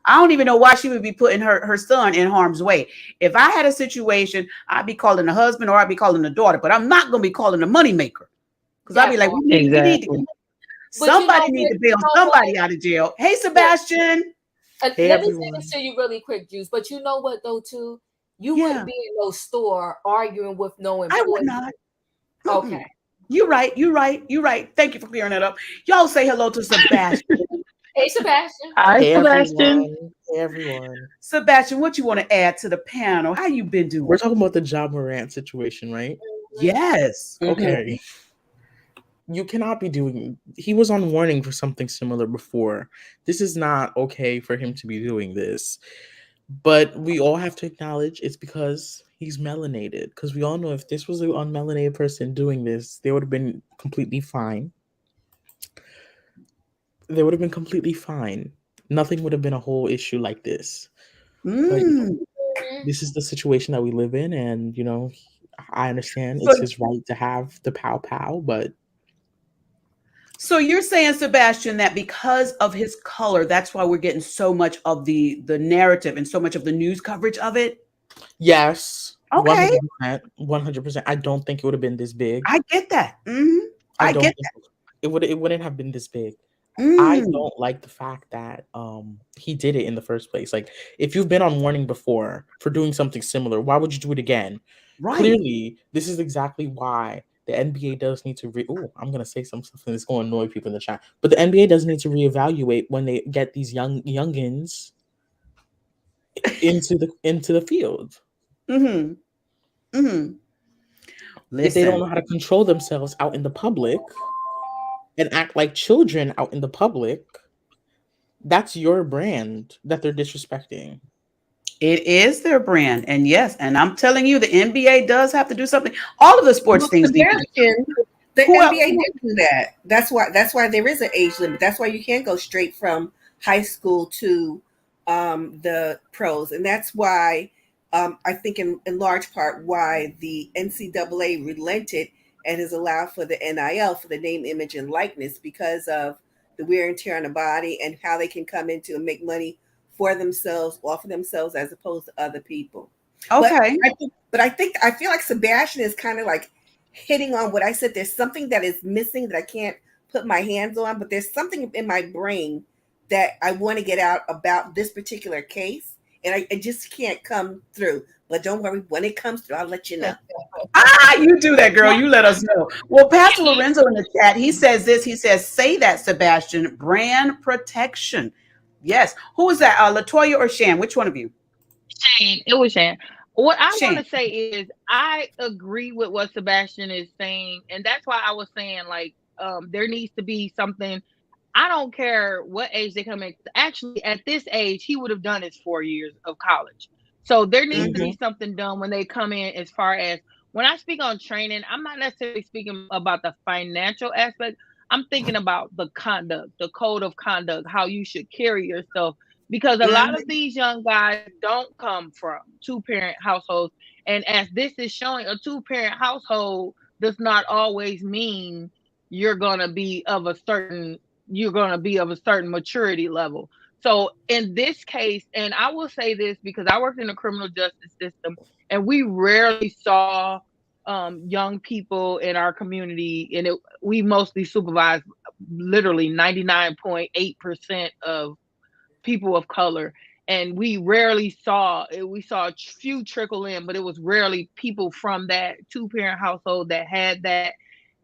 I don't even know why she would be putting her son in harm's way. If I had a situation, I'd be calling the husband or I'd be calling the daughter, but I'm not going to be calling the moneymaker, because I'd be like, we need to somebody need to bail somebody out of jail. Hey, Sebastian. Hey, let me say this to you really quick, Juice. But you know what, though, too? You wouldn't be in no store arguing with no employee. I would not. Okay. You're right. Thank you for clearing that up. Y'all say hello to Sebastian. Hey, Sebastian. Hi, Hey Sebastian. everyone. Hey everyone. Sebastian, what you want to add to the panel? How you been doing? We're talking about the Ja Morant situation, right? Yes. Okay. You cannot be doing. He was on warning for something similar before. This is not okay for him to be doing this. But we all have to acknowledge it's because he's melanated. Because we all know if this was an unmelanated person doing this, they would have been completely fine. They would have been completely fine. Nothing would have been a whole issue like this. But this is the situation that we live in, and I understand So- it's his right to have the pow pow, but So you're saying, Sebastian, that because of his color, that's why we're getting so much of the narrative and so much of the news coverage of it? yes, Okay. 100%. I don't think it would have been this big. I get that. I don't get think it wouldn't have been this big. that. I don't like the fact that he did it in the first place. Like, if you've been on warning before for doing something similar, why would you do it again? Right. Clearly, this is exactly why the NBA does need to I'm gonna say some stuff that's gonna annoy people in the chat. But the NBA does need to reevaluate when they get these youngins into the field. If they don't know how to control themselves out in the public and act like children out in the public, that's your brand that they're disrespecting. It is their brand. And yes, and I'm telling you, the NBA does have to do something. All of the sports things need to do. The NBA did do that. That's why there is an age limit. That's why you can't go straight from high school to the pros. And that's why I think in large part why the NCAA relented and has allowed for the NIL, for the name, image, and likeness, because of the wear and tear on the body and how they can come into and make money for themselves, offer themselves, as opposed to other people. Okay. But I feel like Sebastian is kind of like hitting on what I said. There's something that is missing that I can't put my hands on, but there's something in my brain that I want to get out about this particular case, and I just can't come through. But don't worry, when it comes through, I'll let you know. You do that, girl. You let us know. Well, Pastor Lorenzo in the chat, he says this. He says, say that, Sebastian. Brand protection. Yes. Who is that? Latoya or Shan? Which one of you? Shan. It was Shan. What I want to say is I agree with what Sebastian is saying. And that's why I was saying, like, there needs to be something. I don't care what age they come in. Actually, at this age, he would have done his 4 years of college. So there needs to be something done when they come in. As far as when I speak on training, I'm not necessarily speaking about the financial aspect. I'm thinking about the conduct, the code of conduct, how you should carry yourself. Because a lot of these young guys don't come from 2-parent households. And as this is showing, a 2-parent household does not always mean you're going to be of a certain maturity level. So in this case, and I will say this because I worked in the criminal justice system, and we rarely saw young people in our community, and we mostly supervised literally 99.8% of people of color, and we rarely saw it. We saw a few trickle in, but it was rarely people from that 2-parent household that had that.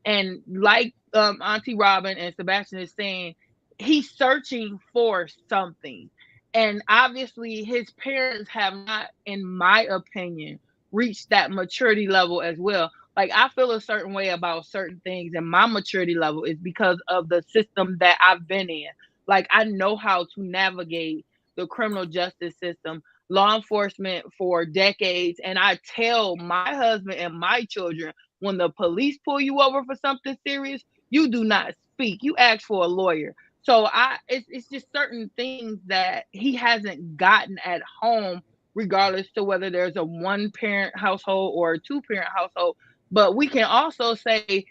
And like Auntie Robin and Sebastian is saying, he's searching for something. And obviously his parents have not, in my opinion, reached that maturity level as well. Like, I feel a certain way about certain things, and my maturity level is because of the system that I've been in. Like, I know how to navigate the criminal justice system, law enforcement for decades. And I tell my husband and my children, when the police pull you over for something serious, you do not speak. You ask for a lawyer. So it's just certain things that he hasn't gotten at home, regardless to whether there's a 1-parent household or a 2-parent household. But we can also say,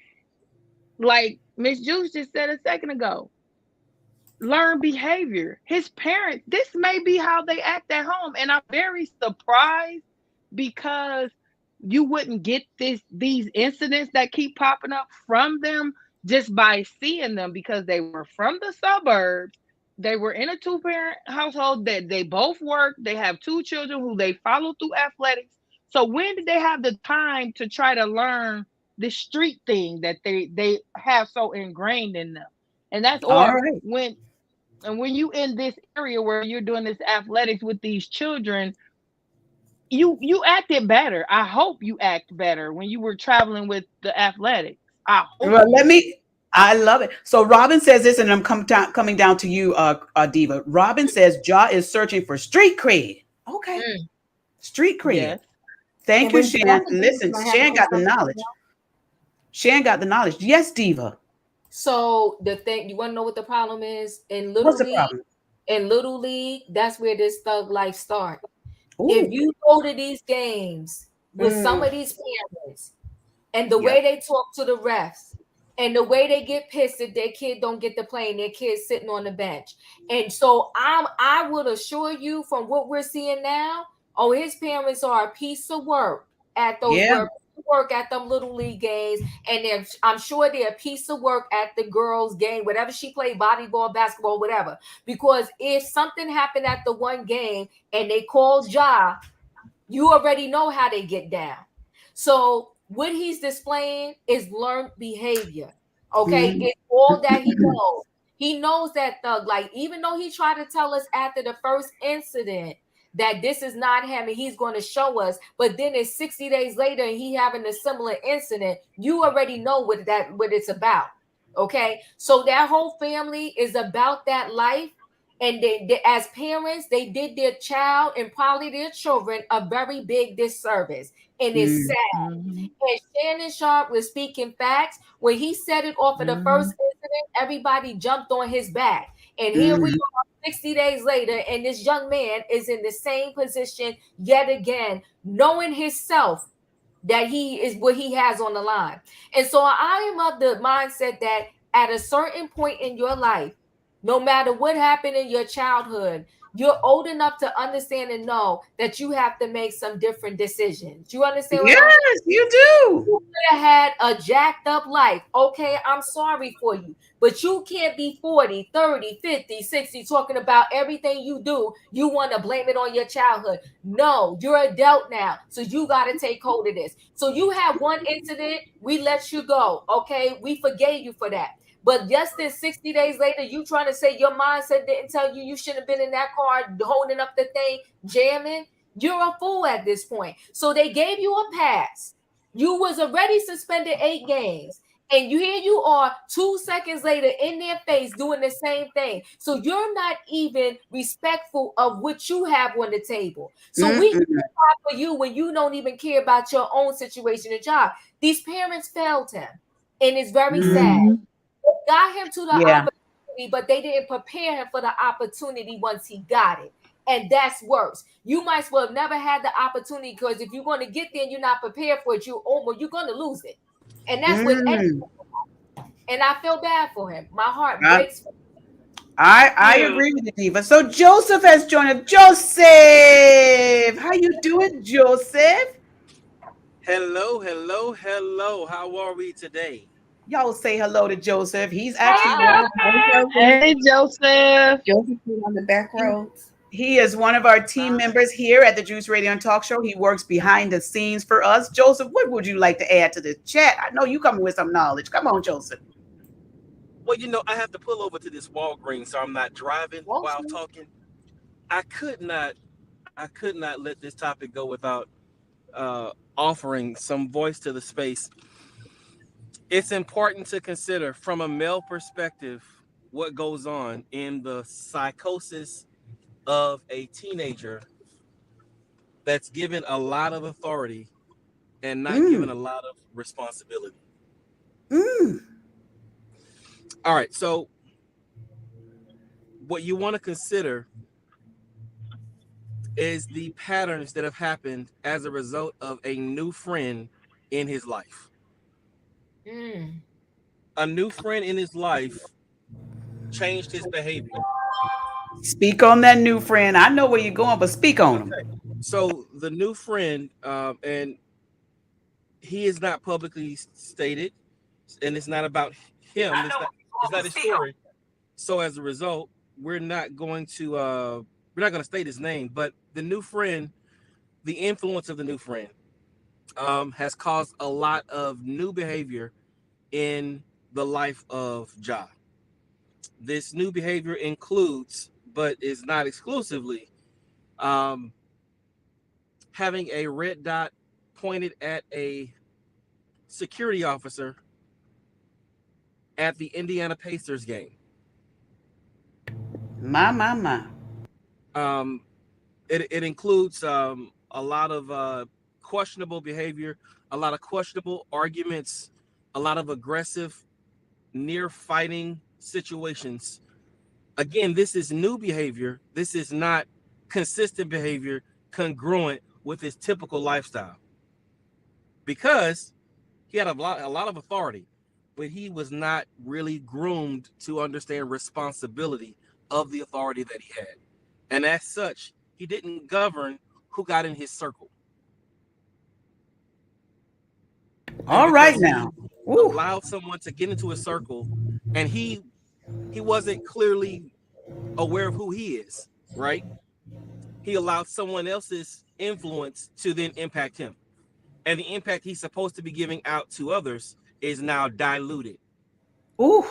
like Miss Juice just said a second ago, learn behavior. His parents, this may be how they act at home. And I'm very surprised because you wouldn't get these incidents that keep popping up from them just by seeing them, because they were from the suburbs. They were in a 2-parent household that they both work. They have 2 children who they follow through athletics. So when did they have the time to try to learn the street thing that they have so ingrained in them? And that's And when you in this area where you're doing this athletics with these children, you acted better. I hope you act better when you were traveling with the athletics. I hope Well, you did. I love it. So Robin says this, and I'm coming down to you, Diva. Robin says Ja is searching for street cred. Okay, street cred. Yes. Thank you, Well, Shan. that's Listen, gonna have to Shan do got the something. knowledge. Shan got the knowledge. Yes, Diva. So the thing, you want to know what the problem is in What's Little the League? problem? In Little League, that's where this thug life start. If Ooh. you go to these games with some of these parents and the way they talk to the refs and the way they get pissed if their kid don't get to play and their kid's sitting on the bench. And so I would assure you from what we're seeing now, oh, his parents are a piece of work at those Yeah. work at them Little League games, and I'm sure they're a piece of work at the girls' game, whatever she played, volleyball, basketball, whatever. Because if something happened at the one game and they called Ja, you already know how they get down. So what he's displaying is learned behavior. Okay, Mhm. it's all that he knows. He knows that thug, like, even though he tried to tell us after the first incident that this is not him and he's going to show us, but then it's 60 days later and he having a similar incident, you already know what it's about. Okay, so that whole family is about that life, and they as parents, they did their child and probably their children a very big disservice, and it's sad. Mhm. And Shannon Sharp was speaking facts. When he said it off of the first incident, everybody jumped on his back. And here we are 60 days later, and this young man is in the same position yet again, knowing himself that he is what he has on the line. And so I am of the mindset that at a certain point in your life, no matter what happened in your childhood, you're old enough to understand and know that you have to make some different decisions. You understand what Yes, I'm saying? you do. You could have had a jacked up life. Okay, I'm sorry for you. But you can't be 40, 30, 50, 60 talking about everything you do. You want to blame it on your childhood. No, you're an adult now. So you got to take hold of this. So you had one incident, we let you go. Okay, we forgave you for that. But just then 60 days later, you trying to say your mindset didn't tell you you shouldn't have been in that car holding up the thing, jamming. You're a fool at this point. So they gave you a pass. You was already suspended 8 games. And here you are 2 seconds later in their face doing the same thing. So you're not even respectful of what you have on the table. So we can for you when you don't even care about your own situation and job. These parents failed him. And it's very sad. They got him to the opportunity, but they didn't prepare him for the opportunity once he got it. And that's worse. You might as well have never had the opportunity, because if you're going to get there and you're not prepared for it, you're going to lose it. And that's what. And I feel bad for him. My heart breaks. I agree with you, Diva. So Joseph has joined us. Joseph, how you doing, Joseph? Hello. How are we today? Y'all say hello to Joseph. He's actually Hey, Joseph. Joseph on the back roads. He is one of our team members here at the Juice Radio and Talk Show. He works behind the scenes for us. Joseph, what would you like to add to the chat? I know you coming with some knowledge. Come on, Joseph. Well, I have to pull over to this Walgreens, so I'm not driving while talking. I could not let this topic go without offering some voice to the space. It's important to consider from a male perspective what goes on in the psychosis of a teenager that's given a lot of authority and not given a lot of responsibility. All right, so what you want to consider is the patterns that have happened as a result of a new friend in his life. A new friend in his life changed his behavior. Speak on that new friend. I know where you're going, but speak on him. So the new friend, and he is not publicly stated, and it's not about him. It's not his story. So as a result, we're not going to state his name, but the new friend, the influence of the new friend, has caused a lot of new behavior in the life of Ja. This new behavior includes, but is not exclusively, um, having a red dot pointed at a security officer at the Indiana Pacers game. My. Um, it includes a lot of questionable behavior, a lot of questionable arguments, a lot of aggressive, near fighting situations. Again, this is new behavior. This is not consistent behavior congruent with his typical lifestyle because he had a lot of authority, but he was not really groomed to understand responsibility of the authority that he had. And as such, he didn't govern who got in his circle. And All right because he now. Ooh. allowed someone to get into a circle and he wasn't clearly aware of who he is, right? He allowed someone else's influence to then impact him. And the impact he's supposed to be giving out to others is now diluted. Ooh.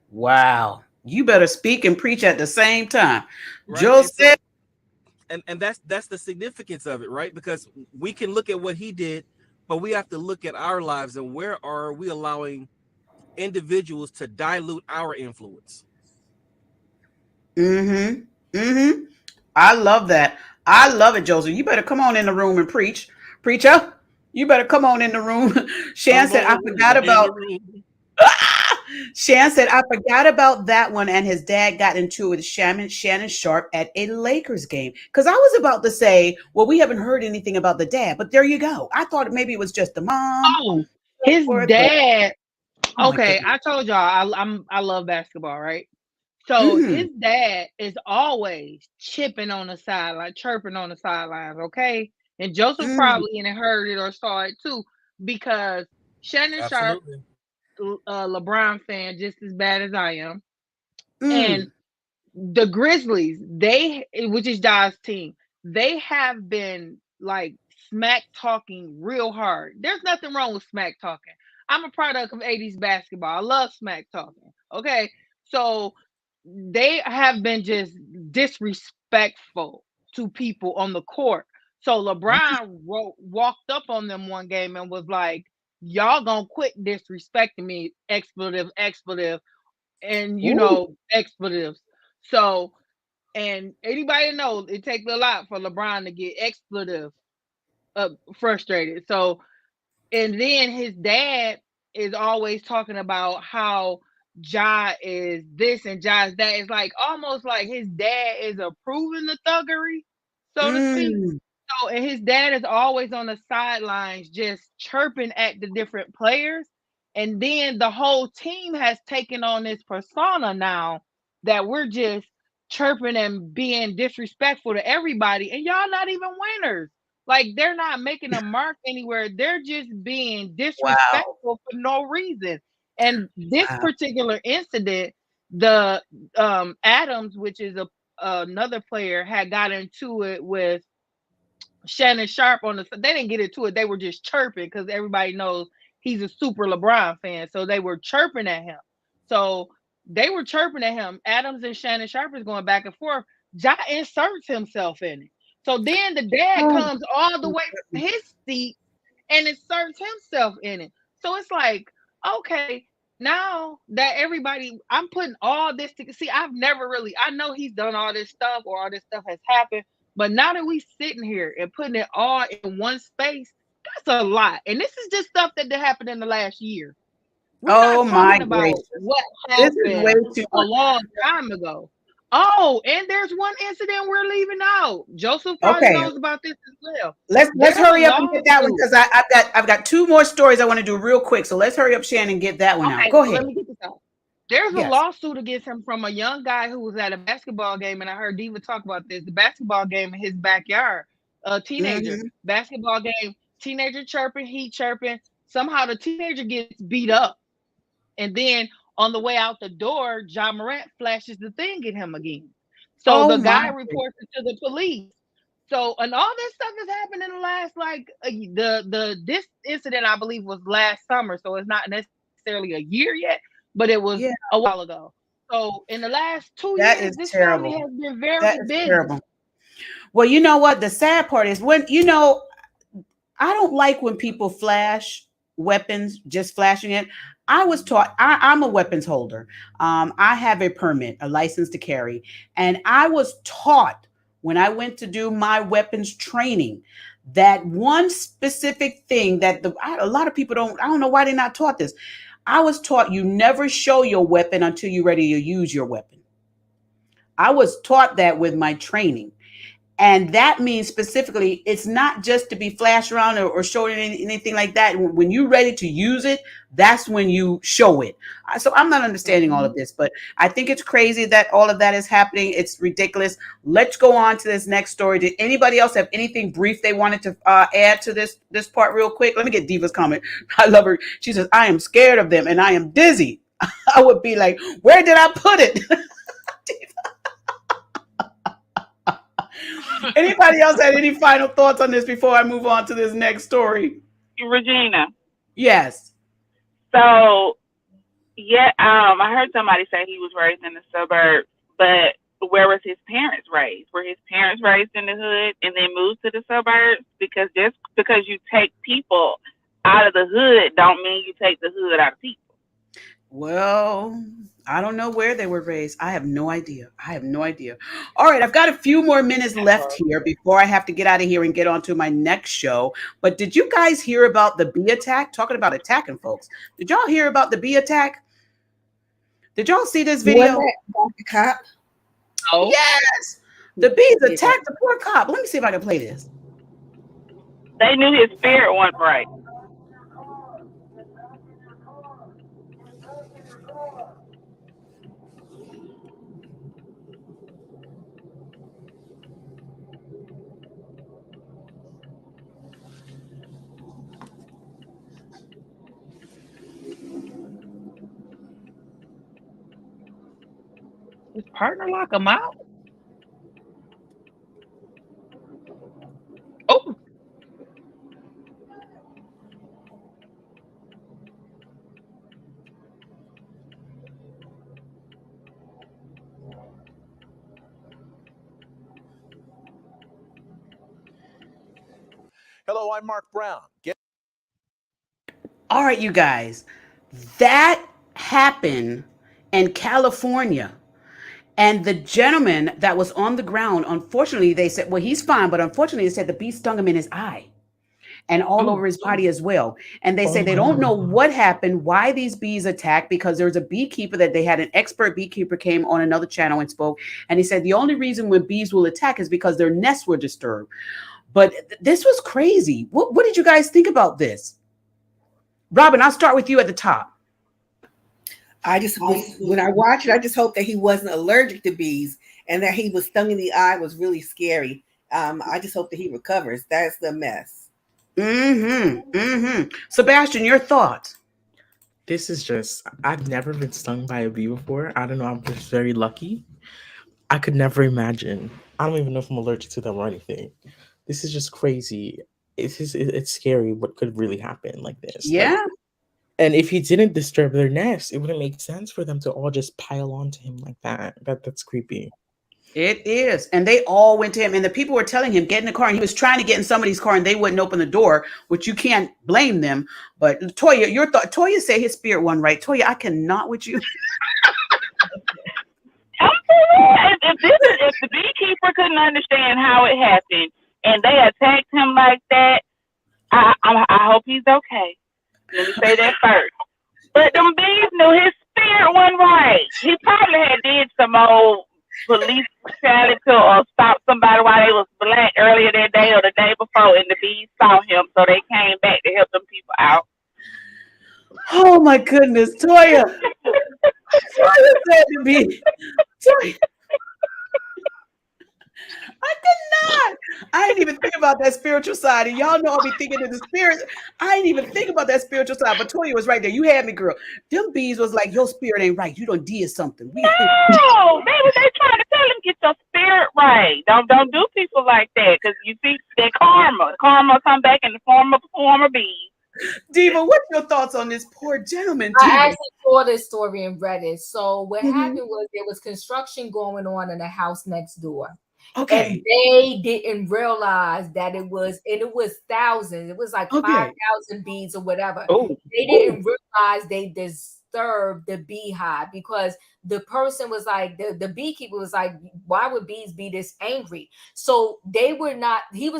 Wow. You better speak and preach at the same time. Right. And so Joseph. and that's the significance of it, right? Because we can look at what he did, but we have to look at our lives and where are we allowing individuals to dilute our influence. Mm-hmm. I love that. I love it, Joseph. You better come on in the room and preach. Preacher, you better come on in the room. Shan Come said, I forgot on in about the room. Shan said, I forgot about that one. And his dad got into it with Shannon Sharp at a Lakers game. Because I was about to say, well, we haven't heard anything about the dad, but there you go. I thought maybe it was just the mom. Oh, his Or the, dad. oh my Okay, goodness. I told y'all I love basketball, right? So Mm-hmm. his dad is always chipping on the sideline, chirping on the sidelines, okay? And Joseph Mm, probably and heard it or saw it too, because Shannon Sharp, Absolutely. LeBron fan, just as bad as I am, and mm. the Grizzlies, which is Ja's team, they have been like smack talking real hard. There's nothing wrong with smack talking. I'm a product of 80s basketball. I love smack talking. Okay. So they have been just disrespectful to people on the court. So LeBron walked up on them one game and was like, y'all gonna quit disrespecting me, expletive, expletive, and Ooh. expletives. So, and anybody knows it takes a lot for LeBron to get expletive frustrated. So, and then his dad is always talking about how Ja is this and Ja is that. It's like almost like his dad is approving the thuggery, so to speak. Mm. So, and his dad is always on the sidelines just chirping at the different players. And then the whole team has taken on this persona now that we're just chirping and being disrespectful to everybody. And y'all not even winners. Like they're not making a mark anywhere. They're just being Wow. disrespectful for no reason. And this Wow. particular incident, the Adams, which is another player, had got into it with Shannon Sharp on the. They didn't get into it. They were just chirping because everybody knows he's a super LeBron fan. So they were chirping at him. So they were chirping at him. Adams and Shannon Sharp is going back and forth. Ja inserts himself in it. So then the dad Oh, comes all the way from his seat and inserts himself in it. So it's like, okay, now that everybody, I'm putting all this to see. I've never really, I know he's done all this stuff or all this stuff has happened, but now that we sitting here and putting it all in one space, that's a lot. And this is just stuff that happened in the last year. We're oh not my talking about gracious. what This is way happened too a much. long time ago. Oh, and there's one incident we're leaving out. Joseph probably Okay. knows about this as well. Let's There's a hurry up and get that one lawsuit. because I've got two more stories I want to do real quick. So let's hurry up, Shannon, and get that one out. Okay, Go so ahead. let me get this out. There's a Yes. lawsuit against him from a young guy who was at a basketball game, and I heard Diva talk about this. The basketball game in his backyard, a teenager Mm-hmm. basketball game, teenager chirping, he chirping. Somehow the teenager gets beat up, and then on the way out the door, Morant flashes the thing at him again. So Oh the my guy gracious. reports it to the police. So and all this stuff has happened in the last like this incident I believe was last summer, so it's not necessarily a year yet, but it was Yeah. a while ago. So in the last 2 That years, is this family terrible. has been very That is busy. terrible. Well, you know what? The sad part is when, I don't like when people flash weapons, just flashing it. I was taught, I'm a weapons holder. I have a permit, a license to carry. And I was taught when I went to do my weapons training that one specific thing that a lot of people don't, I don't know why they're not taught this. I was taught you never show your weapon until you're ready to use your weapon. I was taught that with my training. And that means specifically, it's not just to be flashed around or showing anything like that. When you're ready to use it, that's when you show it. So I'm not understanding all of this, but I think it's crazy that all of that is happening. It's ridiculous. Let's go on to this next story. Did anybody else have anything brief they wanted to add to this part real quick? Let me get Diva's comment. I love her. She says, I am scared of them and I am dizzy. I would be like, where did I put it? Anybody else had any final thoughts on this before I move on to this next story? Regina. Yes. So, yeah, I heard somebody say he was raised in the suburbs, but where was his parents raised? Were his parents raised in the hood and then moved to the suburbs? Because just because you take people out of the hood don't mean you take the hood out of people. Well, I don't know where they were raised. I have no idea. All right, I've got a few more minutes left here before I have to get out of here and get on to my next show. But did you guys hear about the bee attack? Talking about attacking folks. Did y'all hear about the bee attack? Did y'all see this video? The cop? Oh. Yes. The bees attacked the poor cop. Let me see if I can play this. They knew his spirit wasn't right. His partner lock him out? Oh. Hello, I'm Mark Brown. All right, you guys. That happened in California. And the gentleman that was on the ground, unfortunately, they said, well, he's fine, but unfortunately, they said the bee stung him in his eye and all over his body as well. And they say they don't know what happened, why these bees attacked, because there was a beekeeper that they had, an expert beekeeper came on another channel and spoke. And he said the only reason when bees will attack is because their nests were disturbed. But this was crazy. What did you guys think about this? Robin, I'll start with you at the top. When I watched it, I just hope that he wasn't allergic to bees and that he was stung in the eye was really scary. I just hope that he recovers. That's the mess. Sebastian, your thoughts? This is just, I've never been stung by a bee before. I don't know. I'm just very lucky. I could never imagine. I don't even know if I'm allergic to them or anything. This is just crazy. It's scary what could really happen like this. Yeah. And if he didn't disturb their nest, it wouldn't make sense for them to all just pile onto him like that. That's creepy. It is. And they all went to him. And the people were telling him, get in the car. And he was trying to get in somebody's car and they wouldn't open the door, which you can't blame them. But Toya, your thought, Toya said his spirit wasn't right. Toya, I cannot with you. If the beekeeper couldn't understand how it happened and they attacked him like that, I hope he's okay. Let me say that first. But them bees knew his spirit wasn't right. He probably had did some old police brutality or stop somebody while they was black earlier that day or the day before, and the bees saw him, so they came back to help them people out. Oh my goodness, Toya. Toya said to me, Toya. I could not. I didn't even think about that spiritual side. And y'all know I'll be thinking of the spirit. I didn't even think about that spiritual side. But Toya was right there. You had me, girl. Them bees was like, your spirit ain't right. You done did something. No, they trying to tell him get your spirit right. Don't do people like that, because you see that karma come back in the form of bees. Diva, what's your thoughts on this poor gentleman, I Diva? actually saw this story and read it. So what Mhm. happened was there was construction going on in the house next door. Okay. And they didn't realize that it was thousands. It was like Okay. 5,000 bees or whatever. Oh, They didn't realize they disturbed the beehive because the person was like, the beekeeper was like, why would bees be this angry? So he was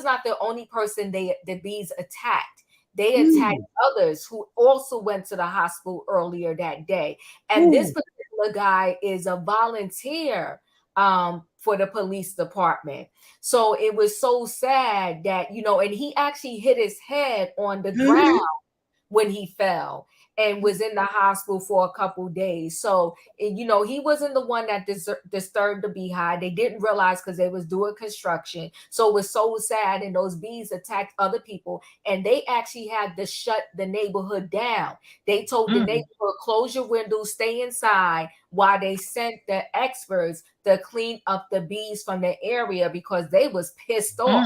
not the only person the bees attacked. They attacked others who also went to the hospital earlier that day. And this Ooh. particular guy is a volunteer for the police department. So it was so sad that, and he actually hit his head on the ground when he fell and was in the hospital for a couple days. So, he wasn't the one that disturbed the beehive. They didn't realize because they was doing construction. So it was so sad. And those bees attacked other people. And they actually had to shut the neighborhood down. They told the neighborhood, close your windows, stay inside, while they sent the experts to clean up the bees from the area because they was pissed off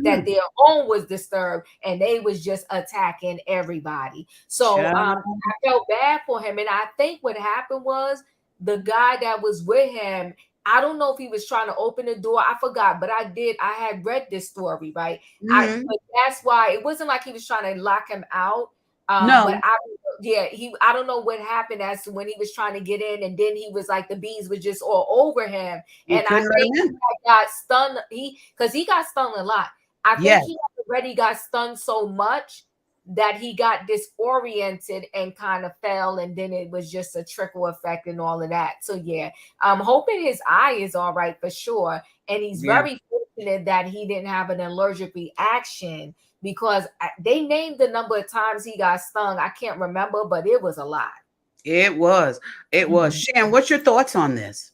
that their home was disturbed and they was just attacking everybody. So I felt bad for him. And I think what happened was the guy that was with him, I don't know if he was trying to open the door. I forgot, but I had read this story, right? But that's why it wasn't like he was trying to lock him out. No. But I don't know what happened as to when he was trying to get in, and then he was like the bees were just all over him. And I think he got stunned. Because he got stunned a lot. I think he already got stunned so much that he got disoriented and kind of fell, and then it was just a trickle effect and all of that. So yeah, I'm hoping his eye is all right for sure. And he's very fortunate that he didn't have an allergic reaction because they named the number of times he got stung. I can't remember, but it was a lot. It was. Shan, what's your thoughts on this?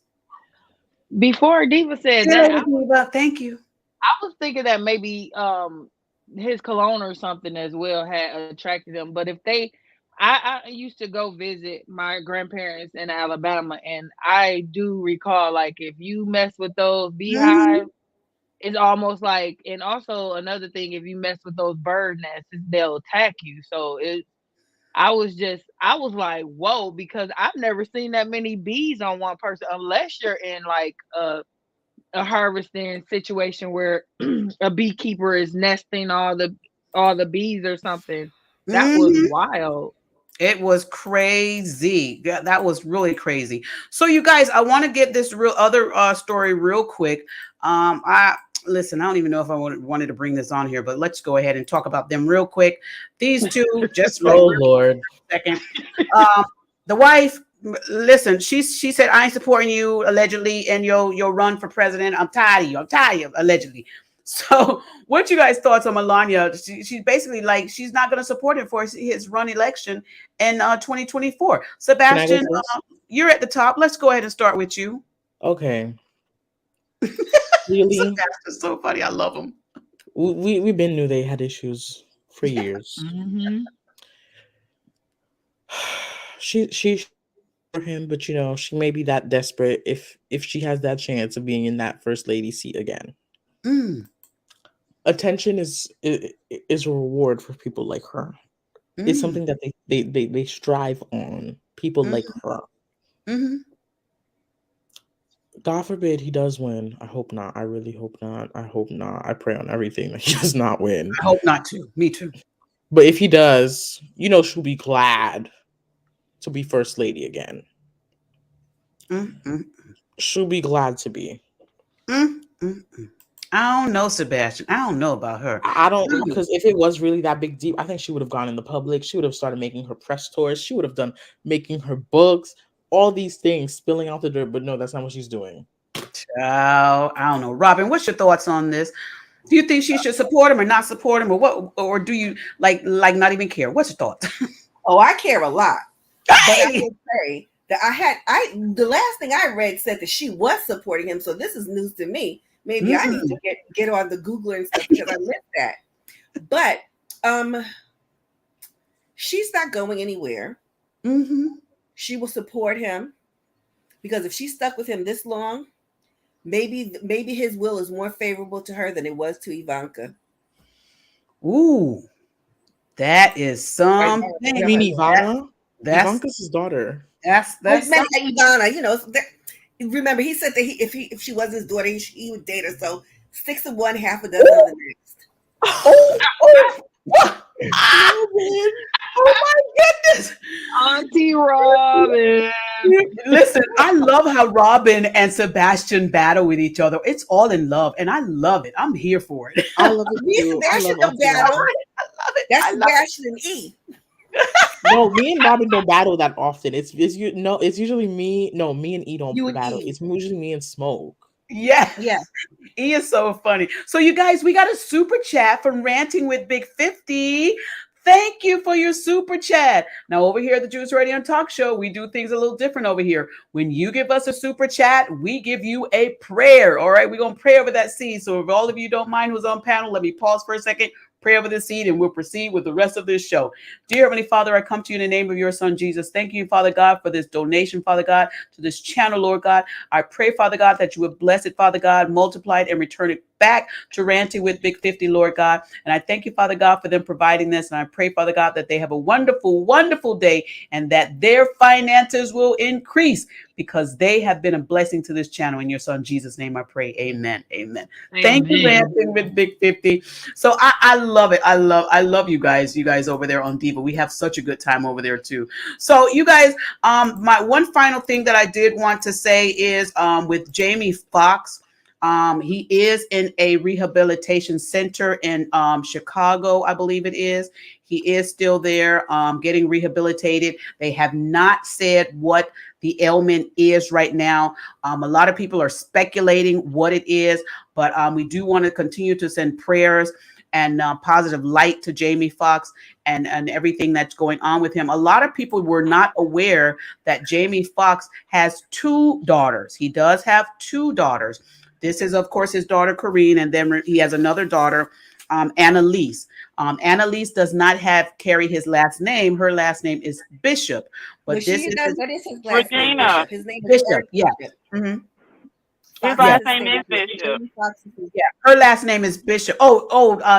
Before Diva said that, thank you. I was thinking that maybe his cologne or something as well had attracted him. But if I used to go visit my grandparents in Alabama, and I do recall, like, if you mess with those beehives, it's almost like, and also another thing, if you mess with those bird nests, they'll attack you. So I was like, whoa, because I've never seen that many bees on one person unless you're in like a harvesting situation where a beekeeper is nesting all the bees or something. That was wild. It was crazy. That was really crazy. So you guys, I want to get this other story real quick. I don't even know if I wanted to bring this on here, but let's go ahead and talk about them real quick. These two, just Lord, second. The wife, listen, she said, I ain't supporting you allegedly in your run for president. I'm tired of you allegedly. So what you guys thoughts on Melania? She's basically like, she's not going to support him for his run election in 2024. Sebastian, you're at the top. Let's go ahead and start with you. Okay. Really? Sebastian's so funny. I love him. We've been knew they had issues for years. She for him, but she may be that desperate if she has that chance of being in that first lady seat again. Attention is a reward for people like her. It's something that they strive on. People like her. God forbid he does win. I hope not. I really hope not. I hope not. I pray on everything that he does not win. I hope not too. Me too. But if he does, she'll be glad to be first lady again. She'll be glad to be. I don't know, Sebastian. I don't know about her. I don't, because if it was really that big deal, I think she would have gone in the public. She would have started making her press tours. She would have done making her books, all these things, spilling out the dirt. But no, that's not what she's doing. I don't know. Robin, what's your thoughts on this? Do you think she should support him or not support him, or what? Or do you like not even care? What's your thoughts? Oh, I care a lot. But I will say that the last thing I read said that she was supporting him. So this is news to me. Maybe I need to get on the Googler and stuff because I missed that. But she's not going anywhere. She will support him because if she stuck with him this long, maybe his will is more favorable to her than it was to Ivanka. Ooh. That is something. I mean, Ivana. That's Ivanka's his daughter. that's I that's meant Ivana, you know. Remember, he said that if she was his daughter, he would date her. So 6 of one, half a dozen of the next. Oh, oh my goodness. Auntie Robin. Listen, I love how Robin and Sebastian battle with each other. It's all in love, and I love it. I'm here for it. I love it Me and too. I Sebastian love don't battle. I love it. That's I love Sebastian and E. No, me and Robin don't battle that often. It's usually me. No, me and E don't You and battle. E. It's usually me and Smoke. Yes. Yeah. He is so funny. So, you guys, we got a super chat from Ranting with Big 50. Thank you for your super chat. Now, over here at the Juice Radio and Talk Show, we do things a little different over here. When you give us a super chat, we give you a prayer. All right, we're going to pray over that seed. So, if all of you don't mind who's on panel, let me pause for a second, pray over the seed, and we'll proceed with the rest of this show. Dear Heavenly Father, I come to you in the name of your Son, Jesus. Thank you, Father God, for this donation, Father God, to this channel, Lord God. I pray, Father God, that you would bless it, Father God, multiply it, and return it back to Ranting with Big 50, Lord God. And I thank you, Father God, for them providing this. And I pray, Father God, that they have a wonderful, wonderful day and that their finances will increase because they have been a blessing to this channel. In your Son, Jesus' name, I pray. Amen. Amen. Thank you, Ranting with Big 50. So I love it. I love you guys over there on Diva. We have such a good time over there too. So you guys, my one final thing that I did want to say is with Jamie Foxx. He is in a rehabilitation center in Chicago, I believe it is. He is still there getting rehabilitated. They have not said what the ailment is right now. A lot of people are speculating what it is, but we do want to continue to send prayers and positive light to Jamie Foxx and everything that's going on with him. A lot of people were not aware that Jamie Foxx has 2 daughters. He does have 2 daughters. This is, of course, his daughter, Corrine, and then he has another daughter, Annalise. Annalise does not carry his last name. Her last name is Bishop. But No, this is that is his last name, Regina. Bishop. His name is Bishop. Eric Yeah. Bishop. Mm-hmm. His Fox last is name his is Bishop. Jamie Foxx is his- Yeah. Her last name is Bishop.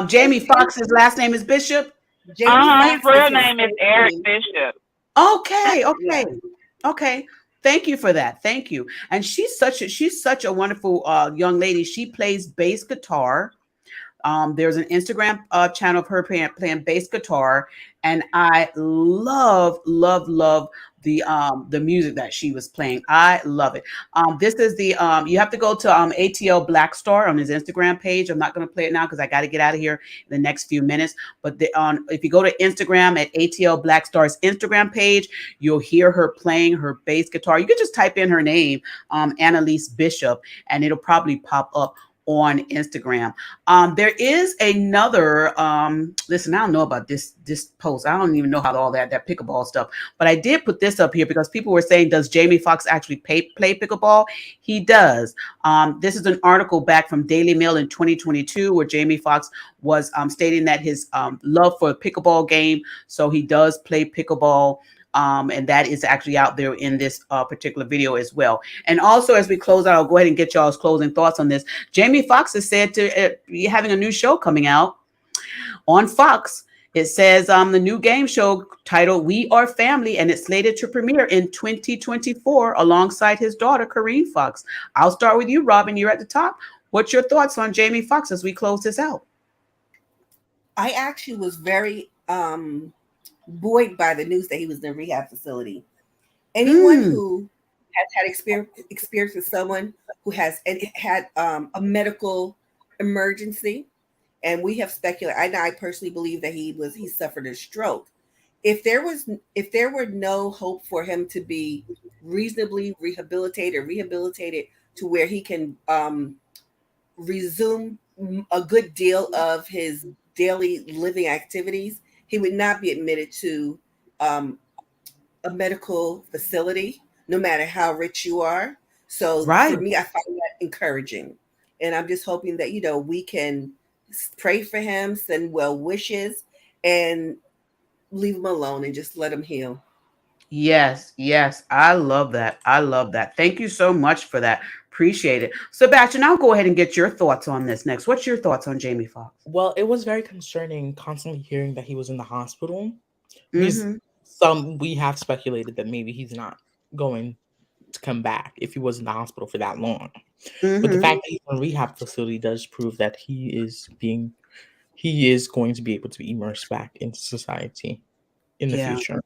Jamie Foxx's last name is Bishop. Jamie His Foxx real is his name is first Eric name. Bishop. Okay. Yeah. Okay. Thank you for that. Thank you. And she's such a wonderful young lady. She plays bass guitar. There's an Instagram channel of her playing bass guitar, and I love the music that she was playing. I love it. This is the you have to go to ATL Black Star on his Instagram page. I'm not going to play it now because I got to get out of here in the next few minutes. But if you go to Instagram at ATL Black Star's Instagram page, you'll hear her playing her bass guitar. You can just type in her name, Annalise Bishop, and it'll probably pop up on Instagram. There is another listen, I don't know about this post. I don't even know how all that pickleball stuff, but I did put this up here because people were saying, does Jamie Foxx actually play pickleball? He does. This is an article back from Daily Mail in 2022 where Jamie Foxx was stating that his love for a pickleball game, so he does play pickleball. And that is actually out there in this particular video as well. And also, as we close out, I'll go ahead and get y'all's closing thoughts on this. Jamie Foxx is said to be having a new show coming out on Fox. It says the new game show titled We Are Family, and it's slated to premiere in 2024 alongside his daughter, Corrine Foxx. I'll start with you, Robin. You're at the top. What's your thoughts on Jamie Foxx as we close this out? I actually was very buoyed by the news that he was in a rehab facility. Anyone who has had experience with someone who has had a medical emergency, and we have speculated. I personally believe that he suffered a stroke. If there were no hope for him to be reasonably rehabilitated to where he can resume a good deal of his daily living activities, he would not be admitted to a medical facility, no matter how rich you are. So for me, I find that encouraging. And I'm just hoping that, we can pray for him, send well wishes, and leave him alone and just let him heal. Yes. I love that. Thank you so much for that. Appreciate it. Sebastian, I'll go ahead and get your thoughts on this next. What's your thoughts on Jamie Foxx? Well, it was very concerning constantly hearing that he was in the hospital. Mhm. We have speculated that maybe he's not going to come back if he was in the hospital for that long. But the Mhm. fact that he's in a rehab facility does prove that he is going to be able to be immersed back into society in the Yeah. future.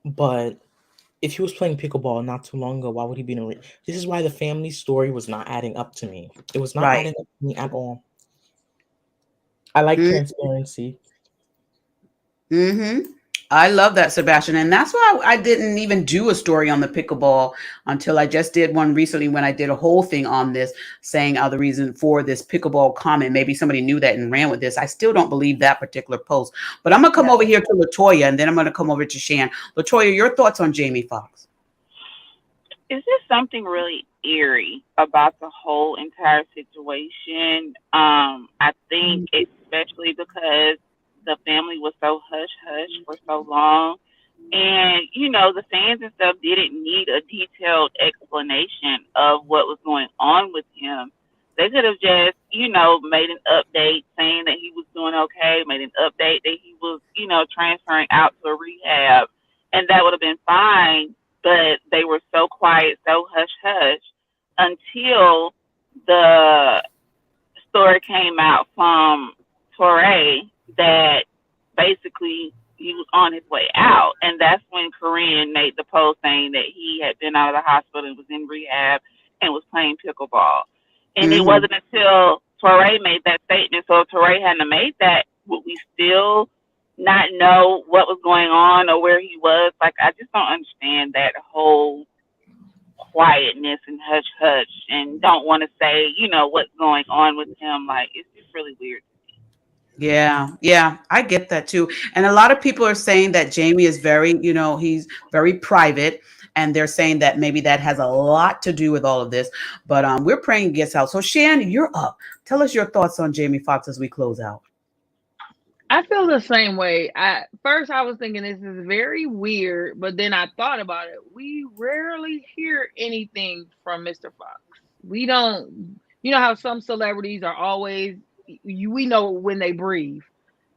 But if he was playing pickleball not too long ago, why would he be in a this is why the family story was not adding up to me. It was not Right. adding up to me at all. I like Mhm. transparency. I love that, Sebastian. And that's why I didn't even do a story on the pickleball until I just did one recently when I did a whole thing on this saying the reason for this pickleball comment. Maybe somebody knew that and ran with this. I still don't believe that particular post. But I'm going to come over here to Latoya and then I'm going to come over to Shan. Latoya, your thoughts on Jamie Foxx? Is there something really eerie about the whole entire situation? I think especially because the family was so hush hush for so long. And, the fans and stuff didn't need a detailed explanation of what was going on with him. They could have just, made an update saying that he was doing okay, made an update that he was, transferring out to a rehab, and that would have been fine. But they were so quiet, so hush hush until the story came out from Torre that basically he was on his way out. And that's when Corinne made the post saying that he had been out of the hospital and was in rehab and was playing pickleball. And it wasn't until Torre made that statement. So if Torre hadn't made that, would we still not know what was going on or where he was? Like, I just don't understand that whole quietness and hush hush and don't want to say, what's going on with him. Like, it's just really weird. Yeah, I get that too. And a lot of people are saying that Jamie is very, he's very private. And they're saying that maybe that has a lot to do with all of this. But we're praying it gets out. So Shan, you're up. Tell us your thoughts on Jamie Foxx as we close out. I feel the same way. First I was thinking this is very weird, but then I thought about it. We rarely hear anything from Mr. Fox. We don't, how some celebrities are always, we know when they breathe.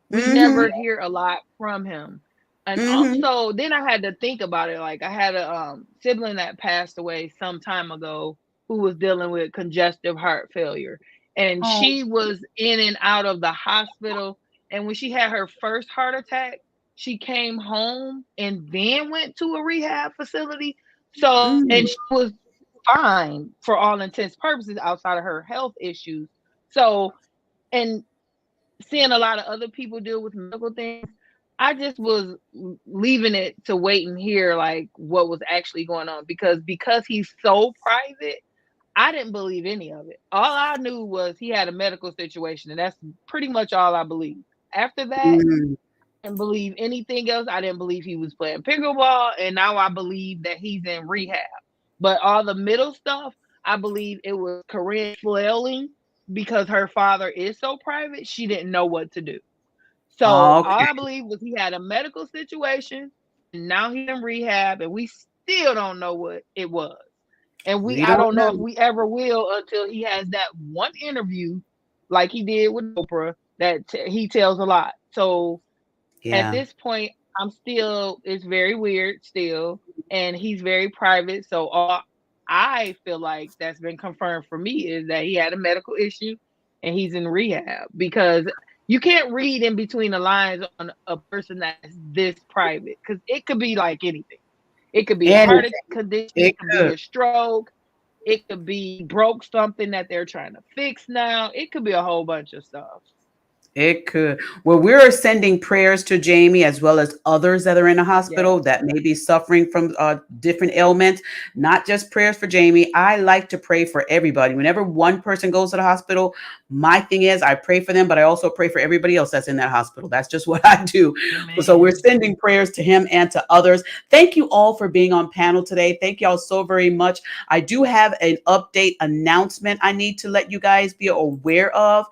We never hear a lot from him. And also, then I had to think about it. Like, I had a sibling that passed away some time ago who was dealing with congestive heart failure. And Oh. she was in and out of the hospital. And when she had her first heart attack, she came home and then went to a rehab facility. So, and she was fine for all intents purposes outside of her health issues. So, and seeing a lot of other people deal with medical things, I just was leaving it to wait and hear like what was actually going on because he's so private. I didn't believe any of it. All I knew was he had a medical situation, and that's pretty much all I believed. After that, I didn't believe anything else. I didn't believe he was playing pickleball, and now I believe that he's in rehab. But all the middle stuff, I believe it was Corinne flailing because her father is so private, she didn't know what to do. So all I believe was he had a medical situation, and now he's in rehab, and we still don't know what it was. And I don't know if we ever will until he has that one interview like he did with Oprah that he tells a lot. So at this point, it's very weird still, and he's very private. So all I feel like that's been confirmed for me is that he had a medical issue and he's in rehab because you can't read in between the lines on a person that's this private because it could be like anything. It could be a heart condition, it could be a stroke, it could be broke something that they're trying to fix now. It could be a whole bunch of stuff. It could. Well, we're sending prayers to Jamie as well as others that are in the hospital that may be suffering from different ailments. Not just prayers for Jamie. I like to pray for everybody. Whenever one person goes to the hospital, my thing is I pray for them, but I also pray for everybody else that's in that hospital. That's just what I do. Amen. So we're sending prayers to him and to others. Thank you all for being on panel today. Thank you all so very much. I do have an update announcement I need to let you guys be aware of.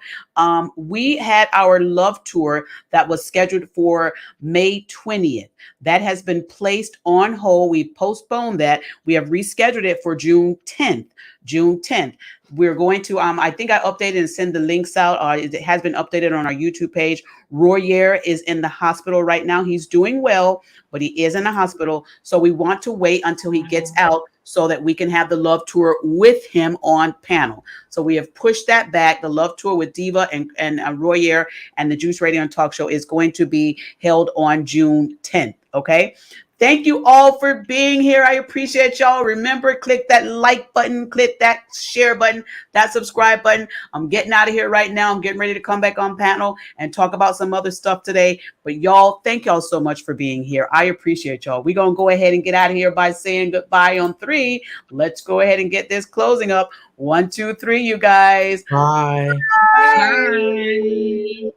We had our Love Tour that was scheduled for May 20th. That has been placed on hold. We postponed that. We have rescheduled it for June 10th. June 10th. We're going to, I think I updated and send the links out. It has been updated on our YouTube page. Royer is in the hospital right now. He's doing well, but he is in the hospital. So we want to wait until he gets out so that we can have the Love Tour with him on panel. So we have pushed that back. The Love Tour with Diva and Royer and the Juice Radio and Talk Show is going to be held on June 10th. Okay. Thank you all for being here. I appreciate y'all. Remember, click that like button, click that share button, that subscribe button. I'm getting out of here right now. I'm getting ready to come back on panel and talk about some other stuff today. But y'all, thank y'all so much for being here. I appreciate y'all. We're going to go ahead and get out of here by saying goodbye on 3. Let's go ahead and get this closing up. 1, 2, 3, you guys. Bye. Bye.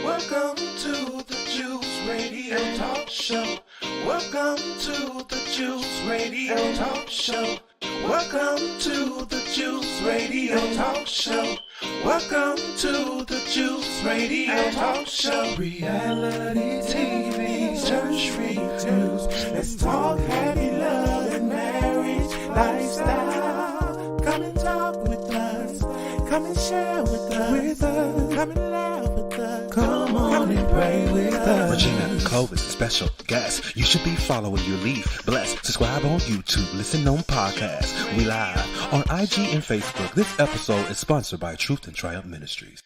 Welcome to the Juice Radio Talk Show. Welcome to the Juice Radio Talk Show. Welcome to the Juice Radio Talk Show. Welcome to the Juice Radio Talk Show. Reality TV, church reviews. Let's talk happy love and marriage lifestyle. Come and talk with us. Come and share with us. Come and laugh with us. Come on and pray with us. Regina and Clovis, special guests. You should be following your lead. Bless, subscribe on YouTube, listen on podcasts. We live on IG and Facebook. This episode is sponsored by Truth and Triumph Ministries.